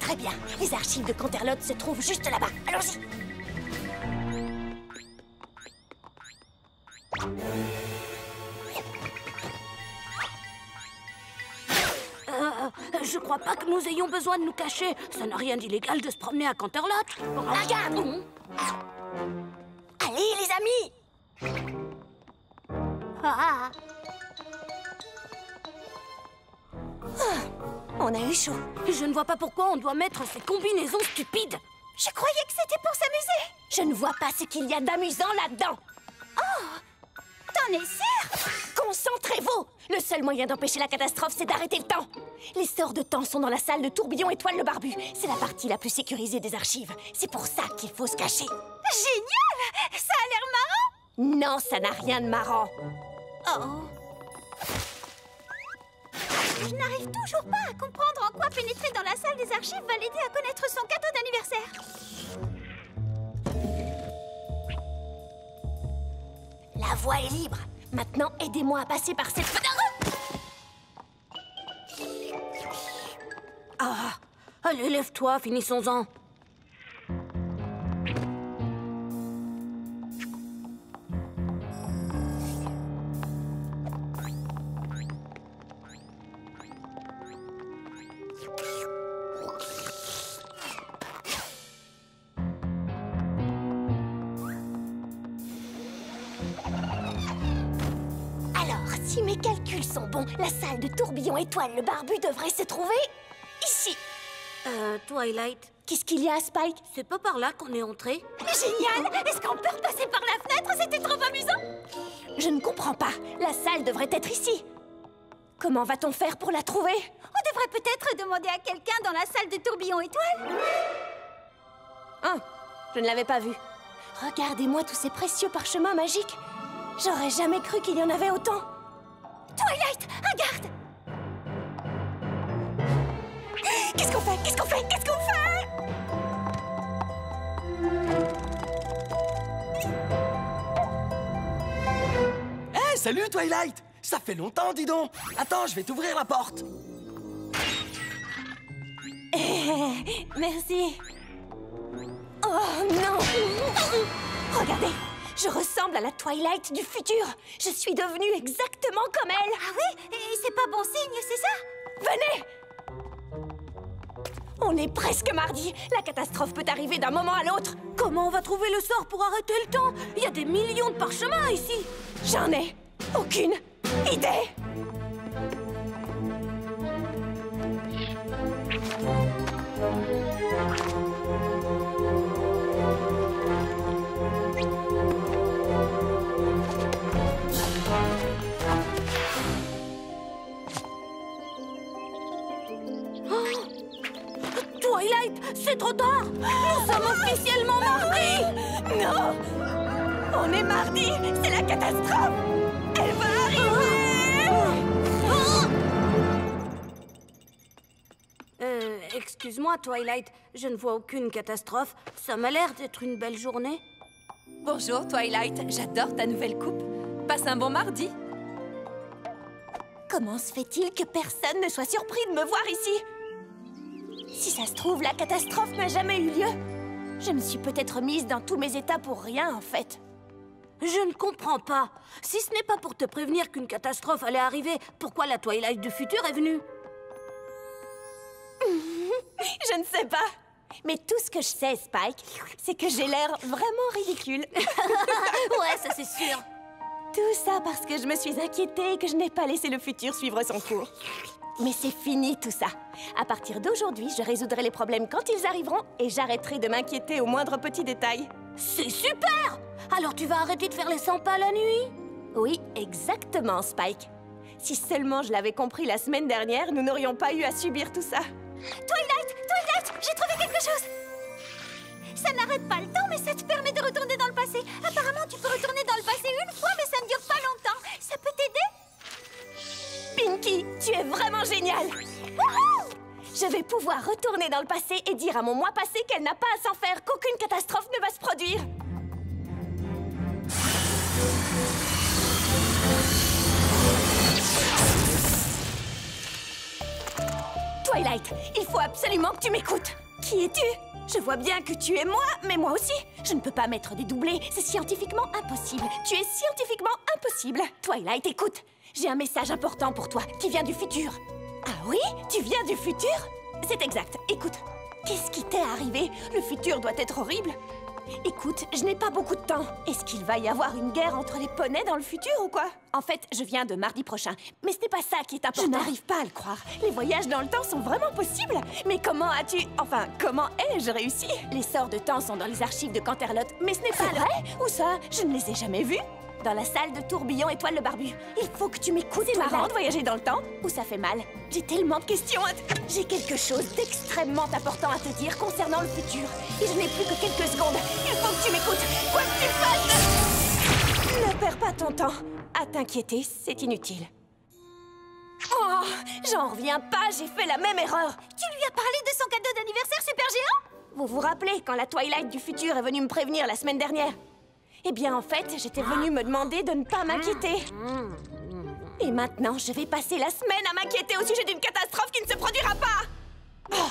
[SPEAKER 1] Très bien. Les archives de Canterlot se trouvent juste là-bas. Allons-y.
[SPEAKER 2] Je crois pas que nous ayons besoin de nous cacher. Ça n'a rien d'illégal de se promener à Canterlot.
[SPEAKER 1] Regarde! Allez, les amis! On a eu chaud.
[SPEAKER 2] Je ne vois pas pourquoi on doit mettre ces combinaisons stupides.
[SPEAKER 1] Je croyais que c'était pour s'amuser. Je ne vois pas ce qu'il y a d'amusant là-dedans.
[SPEAKER 7] T'en es sûr?
[SPEAKER 1] Concentrez-vous! Le seul moyen d'empêcher la catastrophe, c'est d'arrêter le temps. Les sorts de temps sont dans la salle de tourbillon Étoile le Barbu. C'est la partie la plus sécurisée des archives. C'est pour ça qu'il faut se cacher.
[SPEAKER 7] Génial! Ça a l'air marrant.
[SPEAKER 1] Non, ça n'a rien de marrant.
[SPEAKER 7] Oh. Je n'arrive toujours pas à comprendre en quoi pénétrer dans la salle des archives va l'aider à connaître son cadeau d'anniversaire.
[SPEAKER 1] La voie est libre. Maintenant, aidez-moi à passer par cette fenêtre.
[SPEAKER 2] Allez, lève-toi, finissons-en.
[SPEAKER 1] Alors, si mes calculs sont bons, la salle de tourbillon Étoile le Barbu devrait se trouver ici.
[SPEAKER 2] Twilight,
[SPEAKER 1] Qu'est-ce qu'il y a, Spike?
[SPEAKER 2] c'est pas par là qu'on est entré?
[SPEAKER 7] Génial! Est-ce qu'on peut repasser par la fenêtre? C'était trop amusant!
[SPEAKER 1] Je ne comprends pas. La salle devrait être ici. Comment va-t-on faire pour la trouver?
[SPEAKER 7] On devrait peut-être demander à quelqu'un dans la salle de tourbillon Étoile.
[SPEAKER 1] Je ne l'avais pas vu. Regardez-moi tous ces précieux parchemins magiques. J'aurais jamais cru qu'il y en avait autant.
[SPEAKER 7] Twilight, regarde!
[SPEAKER 1] Qu'est-ce qu'on fait? Qu'est-ce qu'on fait? Qu'est-ce qu'on fait?
[SPEAKER 9] Hé, salut Twilight! Ça fait longtemps, dis donc! Attends, je vais t'ouvrir la porte!
[SPEAKER 1] Merci. Oh non! Regardez, je ressemble à la Twilight du futur. Je suis devenue exactement comme elle.
[SPEAKER 7] Ah oui? Et c'est pas bon signe, c'est ça?
[SPEAKER 1] Venez! On est presque mardi. La catastrophe peut arriver d'un moment à l'autre.
[SPEAKER 2] Comment on va trouver le sort pour arrêter le temps? Il y a des millions de parchemins ici.
[SPEAKER 1] J'en ai aucune idée.
[SPEAKER 2] Twilight, c'est trop tard. Nous sommes officiellement mardi.
[SPEAKER 1] Non! On est mardi. C'est la catastrophe. Elle va arriver.
[SPEAKER 2] Excuse-moi, Twilight, je ne vois aucune catastrophe. Ça m'a l'air d'être une belle journée.
[SPEAKER 6] Bonjour, Twilight. J'adore ta nouvelle coupe. Passe un bon mardi.
[SPEAKER 1] Comment se fait-il que personne ne soit surpris de me voir ici? Si ça se trouve, la catastrophe n'a jamais eu lieu. Je me suis peut-être mise dans tous mes états pour rien, en fait.
[SPEAKER 2] Je ne comprends pas. Si ce n'est pas pour te prévenir qu'une catastrophe allait arriver, pourquoi la Twilight du futur est venue?
[SPEAKER 1] Je ne sais pas. Mais tout ce que je sais, Spike, c'est que j'ai l'air vraiment ridicule.
[SPEAKER 2] Ouais, ça c'est sûr.
[SPEAKER 1] Tout ça parce que je me suis inquiétée et que je n'ai pas laissé le futur suivre son cours. Mais c'est fini tout ça. À partir d'aujourd'hui, je résoudrai les problèmes quand ils arriveront et j'arrêterai de m'inquiéter au moindre petit détail.
[SPEAKER 2] C'est super! Alors tu vas arrêter de faire les 100 pas la nuit?
[SPEAKER 1] Oui, exactement, Spike. Si seulement je l'avais compris la semaine dernière, nous n'aurions pas eu à subir tout ça.
[SPEAKER 3] Twilight, j'ai trouvé quelque chose. Ça n'arrête pas le temps, mais ça te permet de retourner dans le passé. Apparemment, tu peux retourner dans le passé une fois, mais ça ne dure pas longtemps. Ça peut t'aider?
[SPEAKER 1] Pinky, tu es vraiment géniale! Wouhou! Je vais pouvoir retourner dans le passé et dire à mon moi passé qu'elle n'a pas à s'en faire, qu'aucune catastrophe ne va se produire. Twilight, il faut absolument que tu m'écoutes. Qui es-tu? Je vois bien que tu es moi, mais moi aussi. Je ne peux pas mettre des doublés, c'est scientifiquement impossible. Tu es scientifiquement impossible. Twilight, écoute, j'ai un message important pour toi qui vient du futur. Ah oui? Tu viens du futur? C'est exact, écoute. Qu'est-ce qui t'est arrivé? Le futur doit être horrible. Écoute, je n'ai pas beaucoup de temps. Est-ce qu'il va y avoir une guerre entre les poneys dans le futur ou quoi? En fait, je viens de mardi prochain. Mais ce n'est pas ça qui est important. Je n'arrive pas à le croire. Les voyages dans le temps sont vraiment possibles. Mais comment as-tu... Enfin, comment ai-je réussi? Les sorts de temps sont dans les archives de Canterlot. Mais ce n'est pas vrai? Où ça? Je ne les ai jamais vus. Dans la salle de tourbillon Étoile le Barbu. Il faut que tu m'écoutes. C'est marrant de voyager dans le temps ou ça fait mal? J'ai tellement de questions à J'ai quelque chose d'extrêmement important à te dire concernant le futur. Et je n'ai plus que quelques secondes. Il faut que tu m'écoutes. Quoi que tu fasses, ne perds pas ton temps. À t'inquiéter, c'est inutile. Oh, j'en reviens pas, j'ai fait la même erreur.
[SPEAKER 3] Tu lui as parlé de son cadeau d'anniversaire super géant?
[SPEAKER 1] Vous vous rappelez quand la Twilight du futur est venue me prévenir la semaine dernière? Eh bien, en fait, j'étais venue me demander de ne pas m'inquiéter. Et maintenant, je vais passer la semaine à m'inquiéter au sujet d'une catastrophe qui ne se produira pas.
[SPEAKER 3] Oh,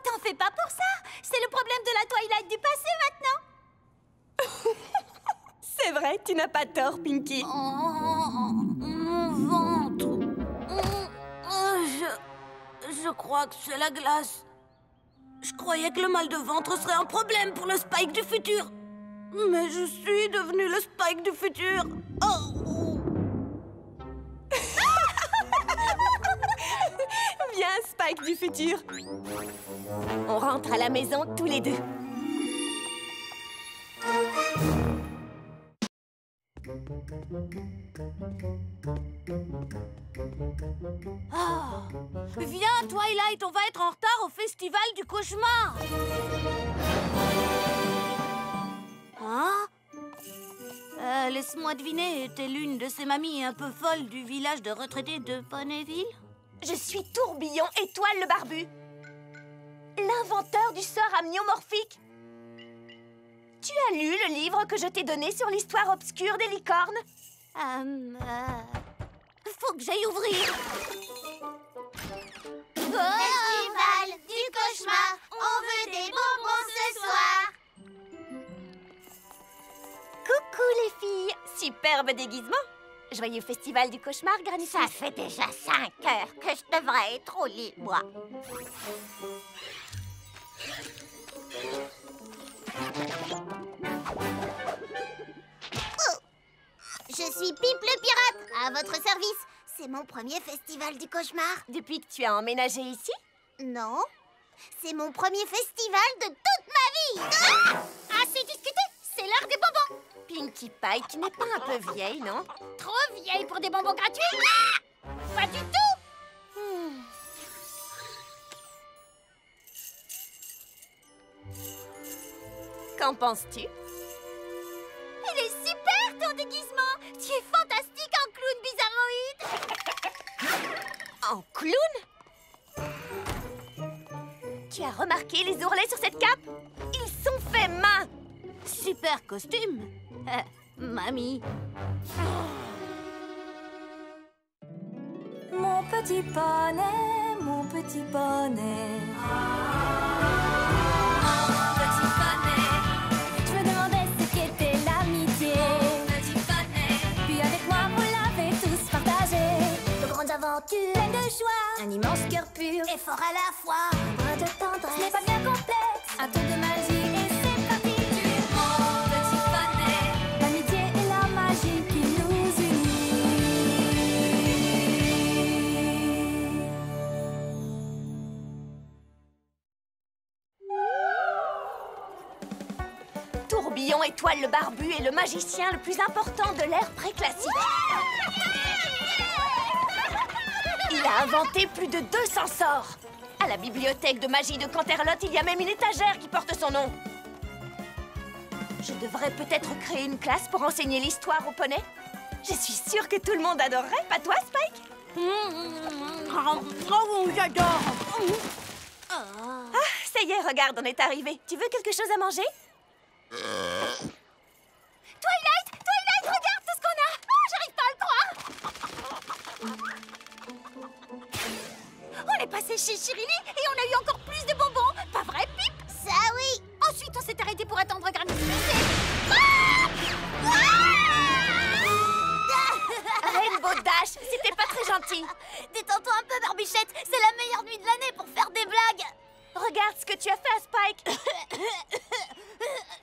[SPEAKER 3] t'en fais pas pour ça. C'est le problème de la Twilight du passé maintenant.
[SPEAKER 1] C'est vrai, tu n'as pas tort, Pinky.
[SPEAKER 2] Mon ventre. Je crois que c'est la glace. Je croyais que le mal de ventre serait un problème pour le Spike du futur. Mais je suis devenue le Spike du futur. Oh.
[SPEAKER 1] Viens, Spike du futur. On rentre à la maison tous les deux.
[SPEAKER 2] Ah. Viens, Twilight, on va être en retard au festival du cauchemar. Hein? Laisse-moi deviner, t'es l'une de ces mamies un peu folles du village de retraités de Ponyville?
[SPEAKER 1] Je suis Tourbillon Étoile le Barbu, l'inventeur du sort amniomorphique. Tu as lu le livre que je t'ai donné sur l'histoire obscure des licornes?
[SPEAKER 2] Faut que j'aille ouvrir.
[SPEAKER 3] Festival du cauchemar, on veut des bonbons ce soir.
[SPEAKER 1] Coucou les filles, superbe déguisement. Joyeux festival du cauchemar, Granny.
[SPEAKER 3] Ça fait déjà 5 heures que je devrais être au lit, moi. Oh, je suis Pip le pirate, à votre service. C'est mon premier festival du cauchemar.
[SPEAKER 1] Depuis que tu as emménagé ici?
[SPEAKER 3] Non, c'est mon premier festival de toute ma vie. Ah, assez discuté, c'est l'heure des bonbons.
[SPEAKER 1] Pinkie Pie, tu n'es pas un peu vieille, non?
[SPEAKER 3] Trop vieille pour des bonbons gratuits? Ah, pas du tout.
[SPEAKER 1] Qu'en penses-tu?
[SPEAKER 3] Il est super ton déguisement. Tu es fantastique en clown bizarroïde.
[SPEAKER 1] En clown? Tu as remarqué les ourlets sur cette cape? Ils sont faits main.
[SPEAKER 2] Super costume. Mamie.
[SPEAKER 8] Mon petit poney, mon petit poney. Mon petit poney. Je me demandais ce qu'était l'amitié. Mon petit poney. Puis avec moi, vous l'avez tous partagé. De grandes aventures, pleines de joie. Un immense cœur pur et fort à la fois. Un brin de tendresse, ce n'est pas bien complexe. Un tour de magie et c'est parti. Mon petit poney. L'amitié et la magie qui nous unit.
[SPEAKER 1] Tourbillon Étoile le barbu est le magicien le plus important de l'ère préclassique. Il a inventé plus de 200 sorts. À la bibliothèque de magie de Canterlot, il y a même une étagère qui porte son nom. Je devrais peut-être créer une classe pour enseigner l'histoire aux poneys. Je suis sûre que tout le monde adorerait, pas toi, Spike?
[SPEAKER 2] J'adore.
[SPEAKER 1] Ah, ça y est, regarde, on est arrivé. Tu veux quelque chose à manger?
[SPEAKER 3] Twilight, regarde tout ce qu'on a. Oh, j'arrive pas à le croire. On est passé chez Chirini et on a eu encore plus de bonbons. Pas vrai, Pip? Ça oui. Ensuite, on s'est arrêté pour attendre Granny Smith.
[SPEAKER 1] Rainbow Dash, c'était pas très gentil.
[SPEAKER 3] Détends-toi un peu, Barbichette. C'est la meilleure nuit de l'année pour faire des blagues.
[SPEAKER 1] Regarde ce que tu as fait à Spike.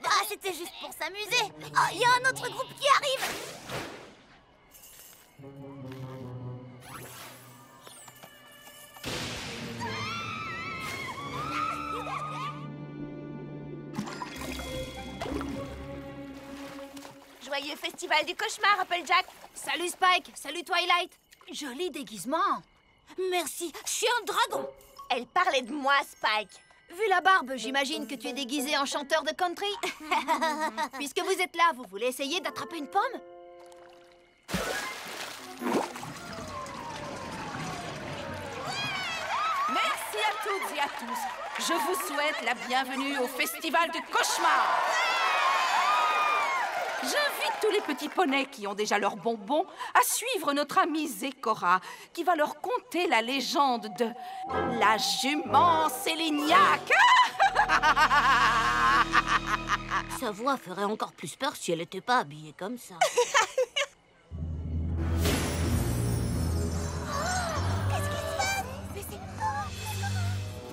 [SPEAKER 3] Ah, c'était juste pour s'amuser. Oh, il y a un autre groupe qui arrive.
[SPEAKER 1] Joyeux festival du cauchemar, Applejack.
[SPEAKER 2] Salut Spike, salut Twilight.
[SPEAKER 3] Joli déguisement.
[SPEAKER 2] Merci, je suis un dragon.
[SPEAKER 1] Elle parlait de moi, Spike.
[SPEAKER 3] Vu la barbe, j'imagine que tu es déguisé en chanteur de country. Puisque vous êtes là, vous voulez essayer d'attraper une pomme?
[SPEAKER 4] Merci à toutes et à tous. Je vous souhaite la bienvenue au Festival du Cauchemar. J'invite tous les petits poneys qui ont déjà leurs bonbons à suivre notre amie Zécora, qui va leur conter la légende de la jument Séléniaque.
[SPEAKER 2] Sa voix ferait encore plus peur si elle n'était pas habillée comme ça.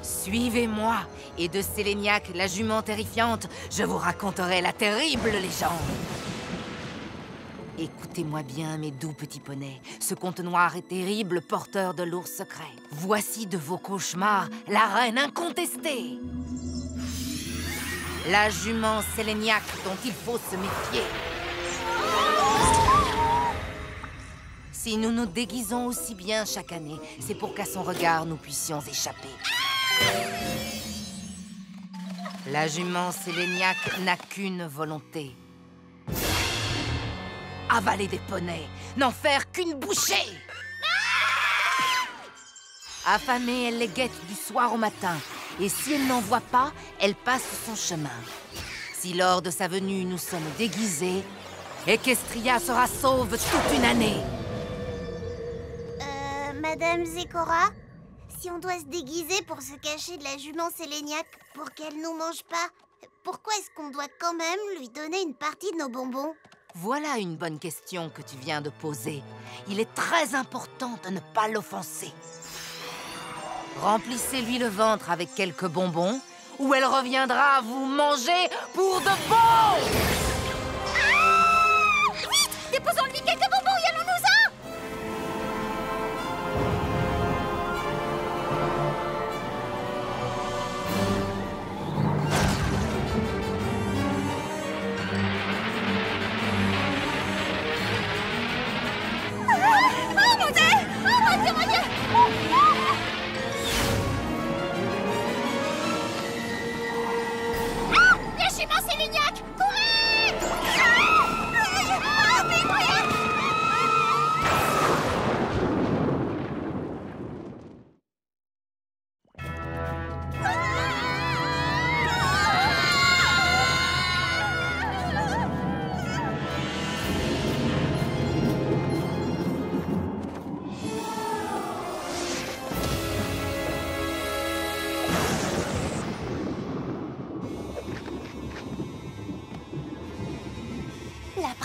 [SPEAKER 10] Suivez-moi, et de Séléniaque, la jument terrifiante, je vous raconterai la terrible légende. Écoutez-moi bien, mes doux petits poneys. Ce conte noir est terrible, porteur de lourds secrets. Voici de vos cauchemars la reine incontestée. La jument Séléniaque dont il faut se méfier. Si nous nous déguisons aussi bien chaque année, c'est pour qu'à son regard nous puissions échapper. La jument Séléniaque n'a qu'une volonté. Avaler des poneys, n'en faire qu'une bouchée. Affamée, elle les guette du soir au matin. Et si elle n'en voit pas, elle passe son chemin. Si lors de sa venue, nous sommes déguisés, Equestria sera sauve toute une année.
[SPEAKER 3] Madame Zécora, si on doit se déguiser pour se cacher de la jument Séléniaque pour qu'elle nous mange pas, pourquoi est-ce qu'on doit quand même lui donner une partie de nos bonbons?
[SPEAKER 10] Voilà une bonne question que tu viens de poser. Il est très important de ne pas l'offenser. Remplissez-lui le ventre avec quelques bonbons, ou elle reviendra vous manger pour de bon!
[SPEAKER 3] Vite! Déposons-lui quelques bonbons et allons-nous-en!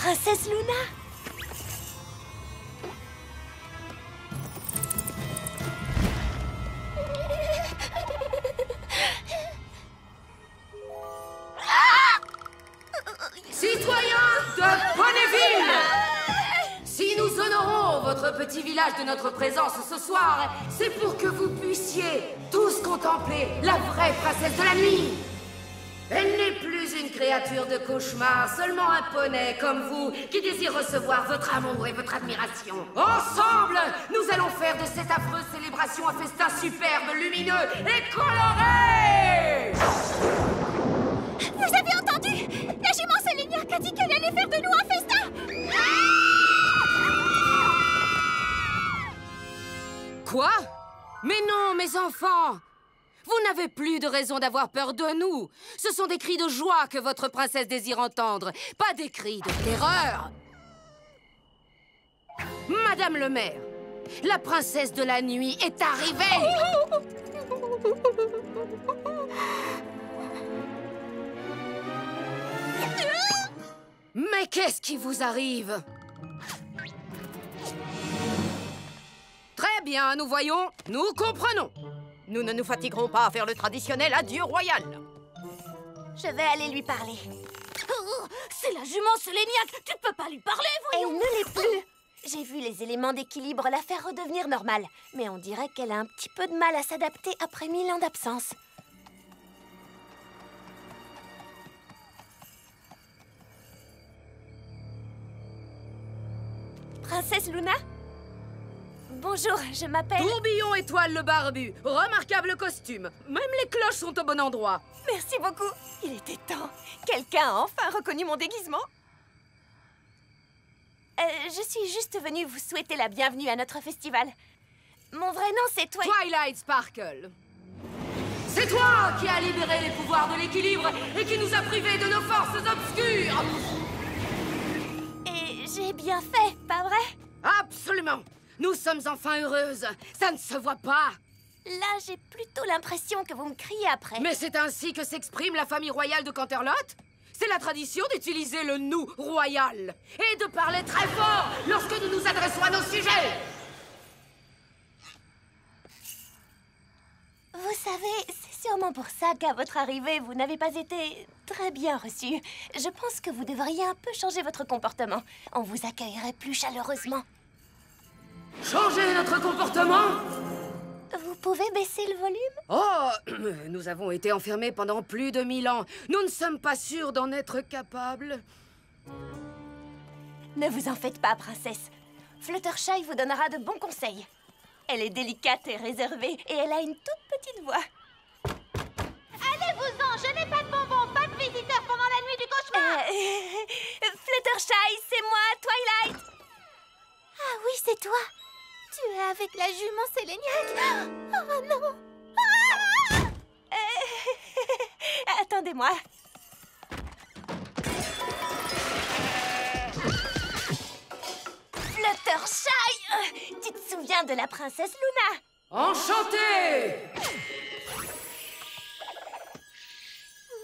[SPEAKER 1] Princesse Luna!
[SPEAKER 10] Citoyens de Ponyville! Si nous honorons votre petit village de notre présence ce soir, c'est pour que vous puissiez tous contempler la vraie princesse de la nuit. Elle n'est plus une créature de cauchemar, seulement un poney comme vous qui désire recevoir votre amour et votre admiration. Ensemble, nous allons faire de cette affreuse célébration un festin superbe, lumineux et coloré!
[SPEAKER 3] Vous avez entendu? La jument Séléniaque a dit qu'elle allait faire de nous un festin!
[SPEAKER 10] Quoi? Mais non, mes enfants! Vous n'avez plus de raison d'avoir peur de nous. Ce sont des cris de joie que votre princesse désire entendre, pas des cris de terreur. Madame le maire, la princesse de la nuit est arrivée. Mais qu'est-ce qui vous arrive? Très bien, nous voyons, nous comprenons. Nous ne nous fatiguerons pas à faire le traditionnel adieu royal.
[SPEAKER 1] Je vais aller lui parler.
[SPEAKER 2] Oh, c'est la jument Séléniaque. Tu peux pas lui parler, voyons.
[SPEAKER 1] Elle ne l'est plus. J'ai vu les éléments d'équilibre la faire redevenir normale. Mais on dirait qu'elle a un petit peu de mal à s'adapter après 1000 ans d'absence. Princesse Luna? Bonjour, je m'appelle...
[SPEAKER 10] Tourbillon Étoile le Barbu. Remarquable costume. Même les cloches sont au bon endroit.
[SPEAKER 1] Merci beaucoup. Il était temps. Quelqu'un a enfin reconnu mon déguisement. Je suis juste venue vous souhaiter la bienvenue à notre festival. Mon vrai nom, c'est
[SPEAKER 10] Twilight Sparkle. C'est toi qui as libéré les pouvoirs de l'équilibre et qui nous a privés de nos forces obscures.
[SPEAKER 1] Et j'ai bien fait, pas vrai?
[SPEAKER 10] Absolument. Nous sommes enfin heureuses. Ça ne se voit pas.
[SPEAKER 1] Là, j'ai plutôt l'impression que vous me criez après.
[SPEAKER 10] Mais c'est ainsi que s'exprime la famille royale de Canterlot. C'est la tradition d'utiliser le « nous » royal et de parler très fort lorsque nous nous adressons à nos sujets.
[SPEAKER 1] Vous savez, c'est sûrement pour ça qu'à votre arrivée, vous n'avez pas été très bien reçu. Je pense que vous devriez un peu changer votre comportement. On vous accueillerait plus chaleureusement.
[SPEAKER 10] Changer notre comportement?
[SPEAKER 1] Vous pouvez baisser le volume?
[SPEAKER 10] Oh, nous avons été enfermés pendant plus de 1000 ans. Nous ne sommes pas sûrs d'en être capables.
[SPEAKER 1] Ne vous en faites pas, princesse. Fluttershy vous donnera de bons conseils. Elle est délicate et réservée, et elle a une toute petite voix.
[SPEAKER 3] Allez-vous-en, je n'ai pas de bonbons, pas de visiteurs pendant la nuit du cauchemar.
[SPEAKER 1] Fluttershy, c'est moi, Twilight.
[SPEAKER 3] Ah oui, c'est toi. Tu es avec la jument Séléniaque. Oh non.
[SPEAKER 1] Attendez-moi. Fluttershy, tu te souviens de la princesse Luna?
[SPEAKER 10] Enchanté!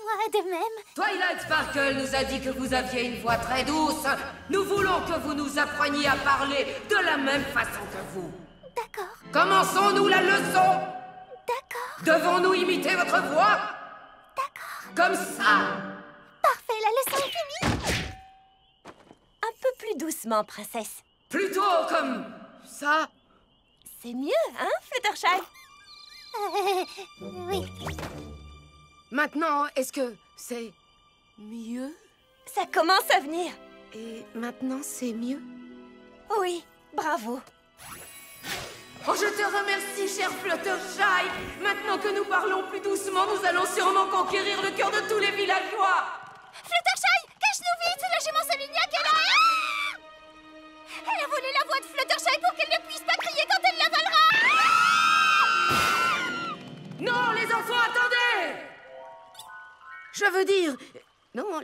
[SPEAKER 3] Moi de même.
[SPEAKER 10] Twilight Sparkle nous a dit que vous aviez une voix très douce. Nous voulons que vous nous appreniez à parler de la même façon que vous.
[SPEAKER 3] D'accord.
[SPEAKER 10] Commençons-nous la leçon?
[SPEAKER 3] D'accord.
[SPEAKER 10] Devons-nous imiter votre voix?
[SPEAKER 3] D'accord.
[SPEAKER 10] Comme ça.
[SPEAKER 3] Parfait, la leçon est finie.
[SPEAKER 1] Un peu plus doucement, princesse.
[SPEAKER 10] Plutôt comme ça.
[SPEAKER 1] C'est mieux, hein, Fluttershy?
[SPEAKER 3] Oui.
[SPEAKER 10] Maintenant, est-ce que c'est mieux?
[SPEAKER 1] Ça commence à venir.
[SPEAKER 10] Et maintenant, c'est mieux?
[SPEAKER 1] Oui, bravo.
[SPEAKER 10] Oh, je te remercie, cher Fluttershy. Maintenant que nous parlons plus doucement, nous allons sûrement conquérir le cœur de tous les villageois.
[SPEAKER 3] Fluttershy, cache-nous vite, la jument Séléniaque est là. Elle a volé la voix de Fluttershy pour qu'elle ne puisse pas crier quand elle l'avalera.
[SPEAKER 10] Non, les enfants, attendez! Je veux dire... Non,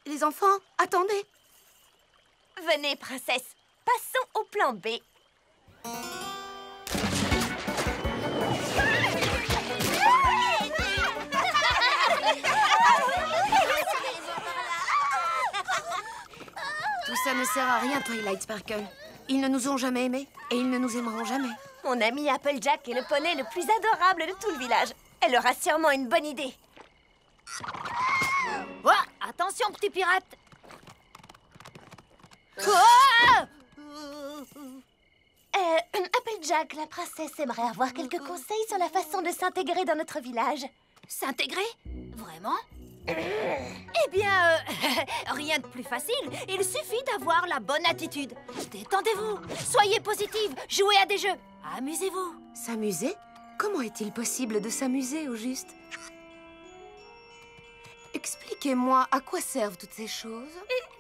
[SPEAKER 10] les enfants, attendez.
[SPEAKER 1] Venez, princesse. Passons au plan B.
[SPEAKER 10] Tout Ça ne sert à rien, Twilight Sparkle. Ils ne nous ont jamais aimés et ils ne nous aimeront jamais.
[SPEAKER 1] Mon ami Applejack est le poney le plus adorable de tout le village. Elle aura sûrement une bonne idée.
[SPEAKER 2] Oh, attention, petit pirate. Oh!
[SPEAKER 1] Applejack, la princesse aimerait avoir quelques conseils sur la façon de s'intégrer dans notre village.
[SPEAKER 2] S'intégrer? Vraiment? Eh bien, rien de plus facile. Il suffit d'avoir la bonne attitude. Détendez-vous, soyez positive, jouez à des jeux, amusez-vous.
[SPEAKER 10] S'amuser? Comment est-il possible de s'amuser, au juste? Expliquez-moi, à quoi servent toutes ces choses?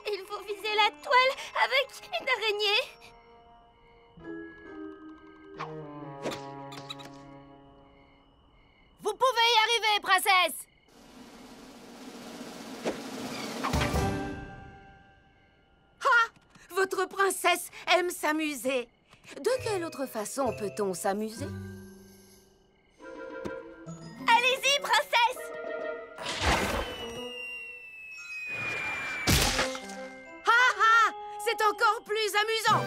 [SPEAKER 3] Il faut viser la toile avec une araignée.
[SPEAKER 2] Vous pouvez y arriver, princesse!
[SPEAKER 10] Ah! Votre princesse aime s'amuser. De quelle autre façon peut-on s'amuser?
[SPEAKER 1] Allez-y, princesse!
[SPEAKER 10] C'est encore plus amusant!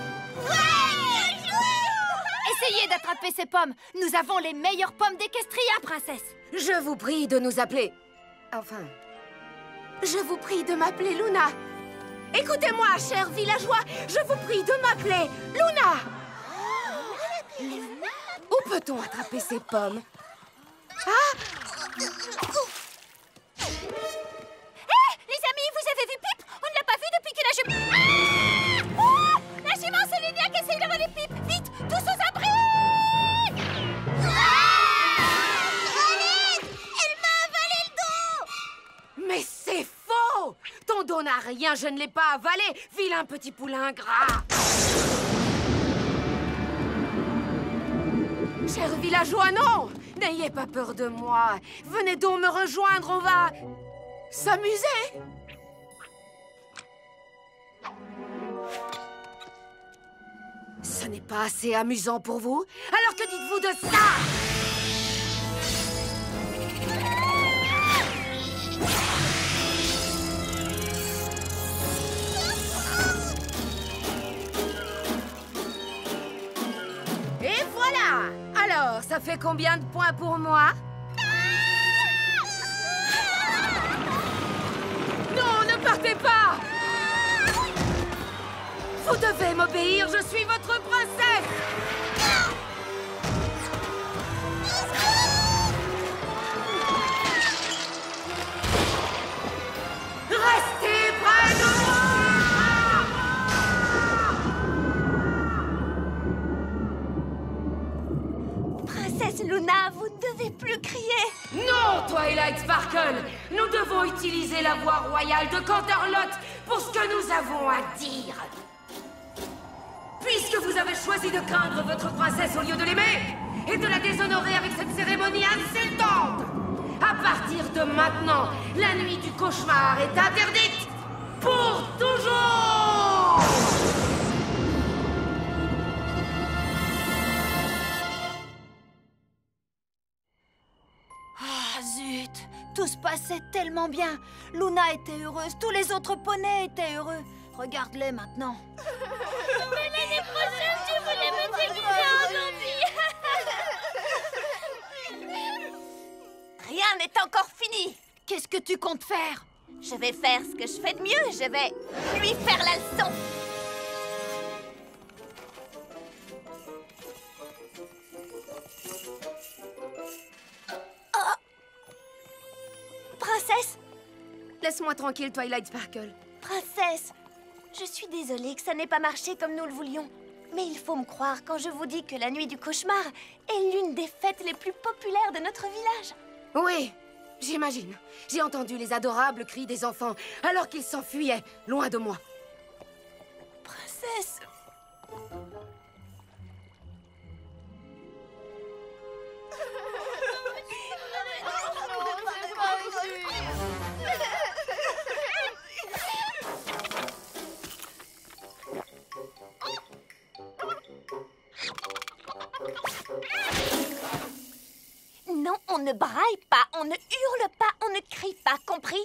[SPEAKER 2] Essayez d'attraper ces pommes. Nous avons les meilleures pommes d'Equestria, princesse.
[SPEAKER 10] Je vous prie de nous appeler... Enfin... Je vous prie de m'appeler Luna. Écoutez-moi, chers villageois, je vous prie de m'appeler Luna. Où peut-on attraper ces pommes?
[SPEAKER 3] Les amis, vous avez vu Pip? On ne l'a pas vu depuis que la jument... Ah! Oh! La jument Séléniaque essaye d'avaler Pip! Vite, tous aux abris! Elle m'a avalé le dos!
[SPEAKER 10] Mais c'est faux! Ton dos n'a rien, je ne l'ai pas avalé, vilain petit poulain gras! Chers villageois, non! N'ayez pas peur de moi. Venez donc me rejoindre, on va... s'amuser! Ce n'est pas assez amusant pour vous? Alors que dites-vous de ça? Et voilà! Alors, ça fait combien de points pour moi? Non, ne partez pas! Vous devez m'obéir, je suis votre princesse! Restez près de moi!
[SPEAKER 1] Princesse Luna, vous ne devez plus crier.
[SPEAKER 10] Non, Twilight Sparkle! Nous devons utiliser la voix royale de Canterlot pour ce que nous avons à dire. Puisque vous avez choisi de craindre votre princesse au lieu de l'aimer et de la déshonorer avec cette cérémonie insultante, à partir de maintenant, la nuit du cauchemar est interdite pour toujours!
[SPEAKER 2] Ah, zut! Tout se passait tellement bien. Luna était heureuse, tous les autres poneys étaient heureux. Regarde-les maintenant.
[SPEAKER 3] Mais l'année prochaine, tu voulais me déguiser en zombie.
[SPEAKER 1] Rien n'est encore fini.
[SPEAKER 2] Qu'est-ce que tu comptes faire?
[SPEAKER 1] Je vais faire ce que je fais de mieux. Je vais lui faire la leçon. Oh. Princesse?
[SPEAKER 10] Laisse-moi tranquille, Twilight Sparkle.
[SPEAKER 1] Princesse, je suis désolée que ça n'ait pas marché comme nous le voulions. Mais il faut me croire quand je vous dis que la nuit du cauchemar est l'une des fêtes les plus populaires de notre village.
[SPEAKER 10] Oui, j'imagine. J'ai entendu les adorables cris des enfants alors qu'ils s'enfuyaient, loin de moi.
[SPEAKER 1] Princesse... Non, on ne braille pas, on ne hurle pas, on ne crie pas, compris?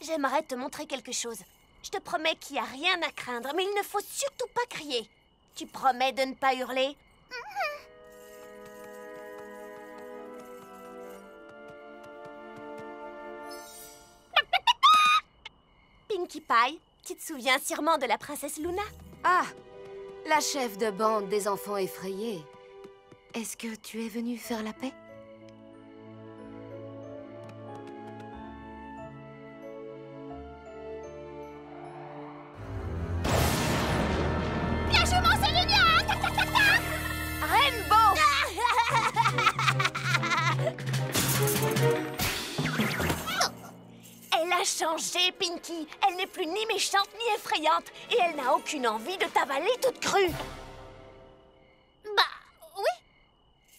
[SPEAKER 1] J'aimerais te montrer quelque chose. Je te promets qu'il n'y a rien à craindre, mais il ne faut surtout pas crier. Tu promets de ne pas hurler? Pinkie Pie, tu te souviens sûrement de la princesse Luna?
[SPEAKER 2] Ah, la chef de bande des enfants effrayés. Est-ce que tu es venue faire la paix?
[SPEAKER 3] La jument Sélénia! Tac, tac, tac, tac!
[SPEAKER 1] Rainbow! Elle a changé, Pinkie. Elle n'est plus ni méchante ni effrayante. Et elle n'a aucune envie de t'avaler toute crue.
[SPEAKER 3] Bah, oui.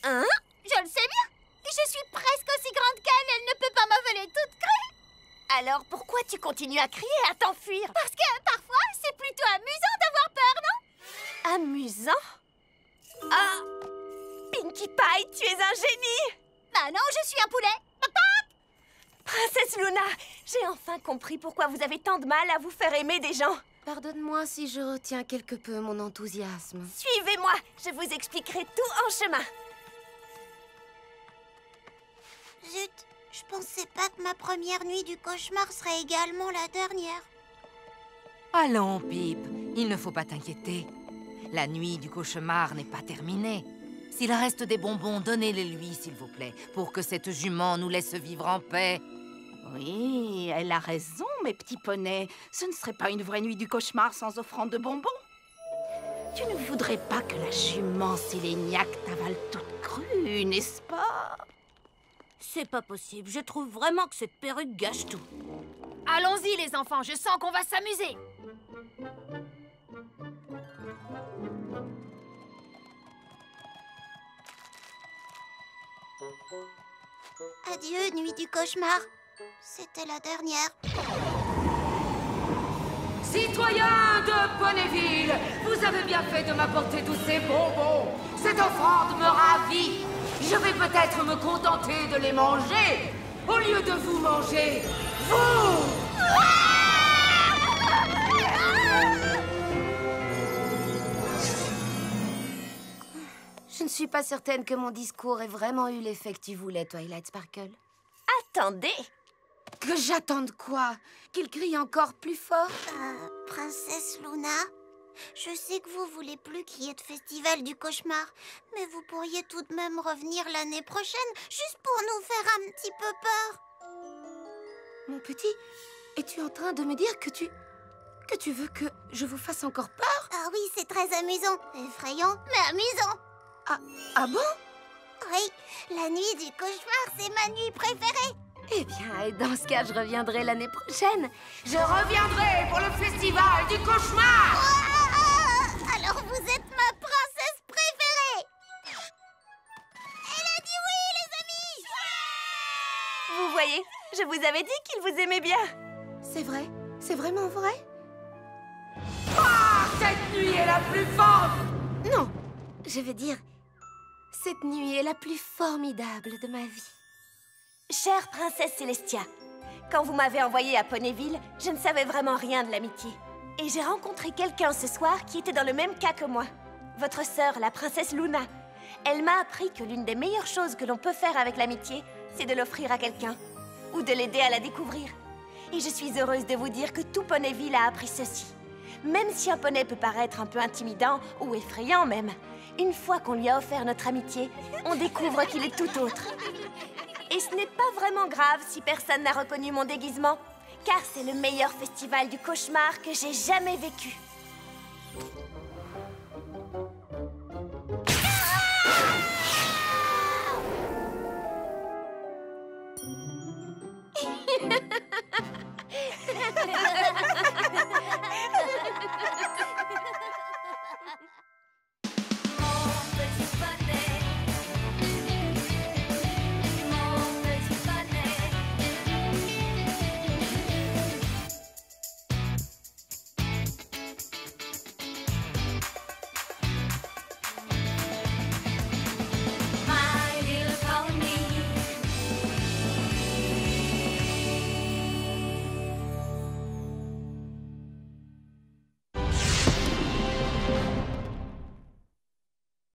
[SPEAKER 1] Hein?
[SPEAKER 3] Je le sais bien. Je suis presque aussi grande qu'elle. Elle ne peut pas m'avaler toute crue.
[SPEAKER 1] Alors pourquoi tu continues à crier, à t'enfuir?
[SPEAKER 3] Parce que parfois, c'est plutôt amusant d'avoir peur, non?
[SPEAKER 1] Amusant? Ah! Pinkie Pie, tu es un génie!
[SPEAKER 3] Bah non, je suis un poulet.
[SPEAKER 1] Princesse Luna, j'ai enfin compris pourquoi vous avez tant de mal à vous faire aimer des gens.
[SPEAKER 2] Pardonne-moi si je retiens quelque peu mon enthousiasme.
[SPEAKER 1] Suivez-moi, je vous expliquerai tout en chemin.
[SPEAKER 3] Zut, je pensais pas que ma première nuit du cauchemar serait également la dernière.
[SPEAKER 10] Allons, Pip, il ne faut pas t'inquiéter. La nuit du cauchemar n'est pas terminée. S'il reste des bonbons, donnez-les-lui, s'il vous plaît, pour que cette jument nous laisse vivre en paix.
[SPEAKER 4] Oui, elle a raison, mes petits poneys. Ce ne serait pas une vraie nuit du cauchemar sans offrande de bonbons. Tu ne voudrais pas que la jument Séléniaque t'avale toute crue, n'est-ce pas?
[SPEAKER 2] C'est pas possible. Je trouve vraiment que cette perruque gâche tout.
[SPEAKER 7] Allons-y, les enfants, je sens qu'on va s'amuser.
[SPEAKER 3] Adieu, nuit du cauchemar. C'était la dernière.
[SPEAKER 10] Citoyens de Ponyville, vous avez bien fait de m'apporter tous ces bonbons. Cette offrande me ravit. Je vais peut-être me contenter de les manger, au lieu de vous manger, vous!
[SPEAKER 2] Je ne suis pas certaine que mon discours ait vraiment eu l'effet que tu voulais, Twilight Sparkle.
[SPEAKER 1] Attendez!
[SPEAKER 2] Que j'attende quoi? Qu'il crie encore plus fort?
[SPEAKER 3] Princesse Luna, je sais que vous voulez plus qu'il y ait de festival du cauchemar, mais vous pourriez tout de même revenir l'année prochaine, juste pour nous faire un petit peu peur.
[SPEAKER 2] Mon petit, es-tu en train de me dire que tu veux que je vous fasse encore peur?
[SPEAKER 3] Ah oui, c'est très amusant. Effrayant, mais amusant.
[SPEAKER 2] Ah bon?
[SPEAKER 3] Oui, la nuit du cauchemar, c'est ma nuit préférée.
[SPEAKER 2] Eh bien, et dans ce cas, je reviendrai l'année prochaine.
[SPEAKER 10] Je reviendrai pour le festival du cauchemar!
[SPEAKER 3] Alors vous êtes ma princesse préférée. Elle a dit oui, les amis.
[SPEAKER 1] Vous voyez, je vous avais dit qu'il vous aimait bien.
[SPEAKER 2] C'est vrai? C'est vraiment vrai?
[SPEAKER 10] Ah, cette nuit est la plus forte!
[SPEAKER 2] Non, je veux dire, cette nuit est la plus formidable de ma vie.
[SPEAKER 1] Chère princesse Célestia, quand vous m'avez envoyée à Ponyville, je ne savais vraiment rien de l'amitié. Et j'ai rencontré quelqu'un ce soir qui était dans le même cas que moi. Votre sœur, la princesse Luna. Elle m'a appris que l'une des meilleures choses que l'on peut faire avec l'amitié, c'est de l'offrir à quelqu'un. Ou de l'aider à la découvrir. Et je suis heureuse de vous dire que tout Ponyville a appris ceci. Même si un poney peut paraître un peu intimidant, ou effrayant même, une fois qu'on lui a offert notre amitié, on découvre qu'il est tout autre. Et ce n'est pas vraiment grave si personne n'a reconnu mon déguisement, car c'est le meilleur festival du cauchemar que j'ai jamais vécu.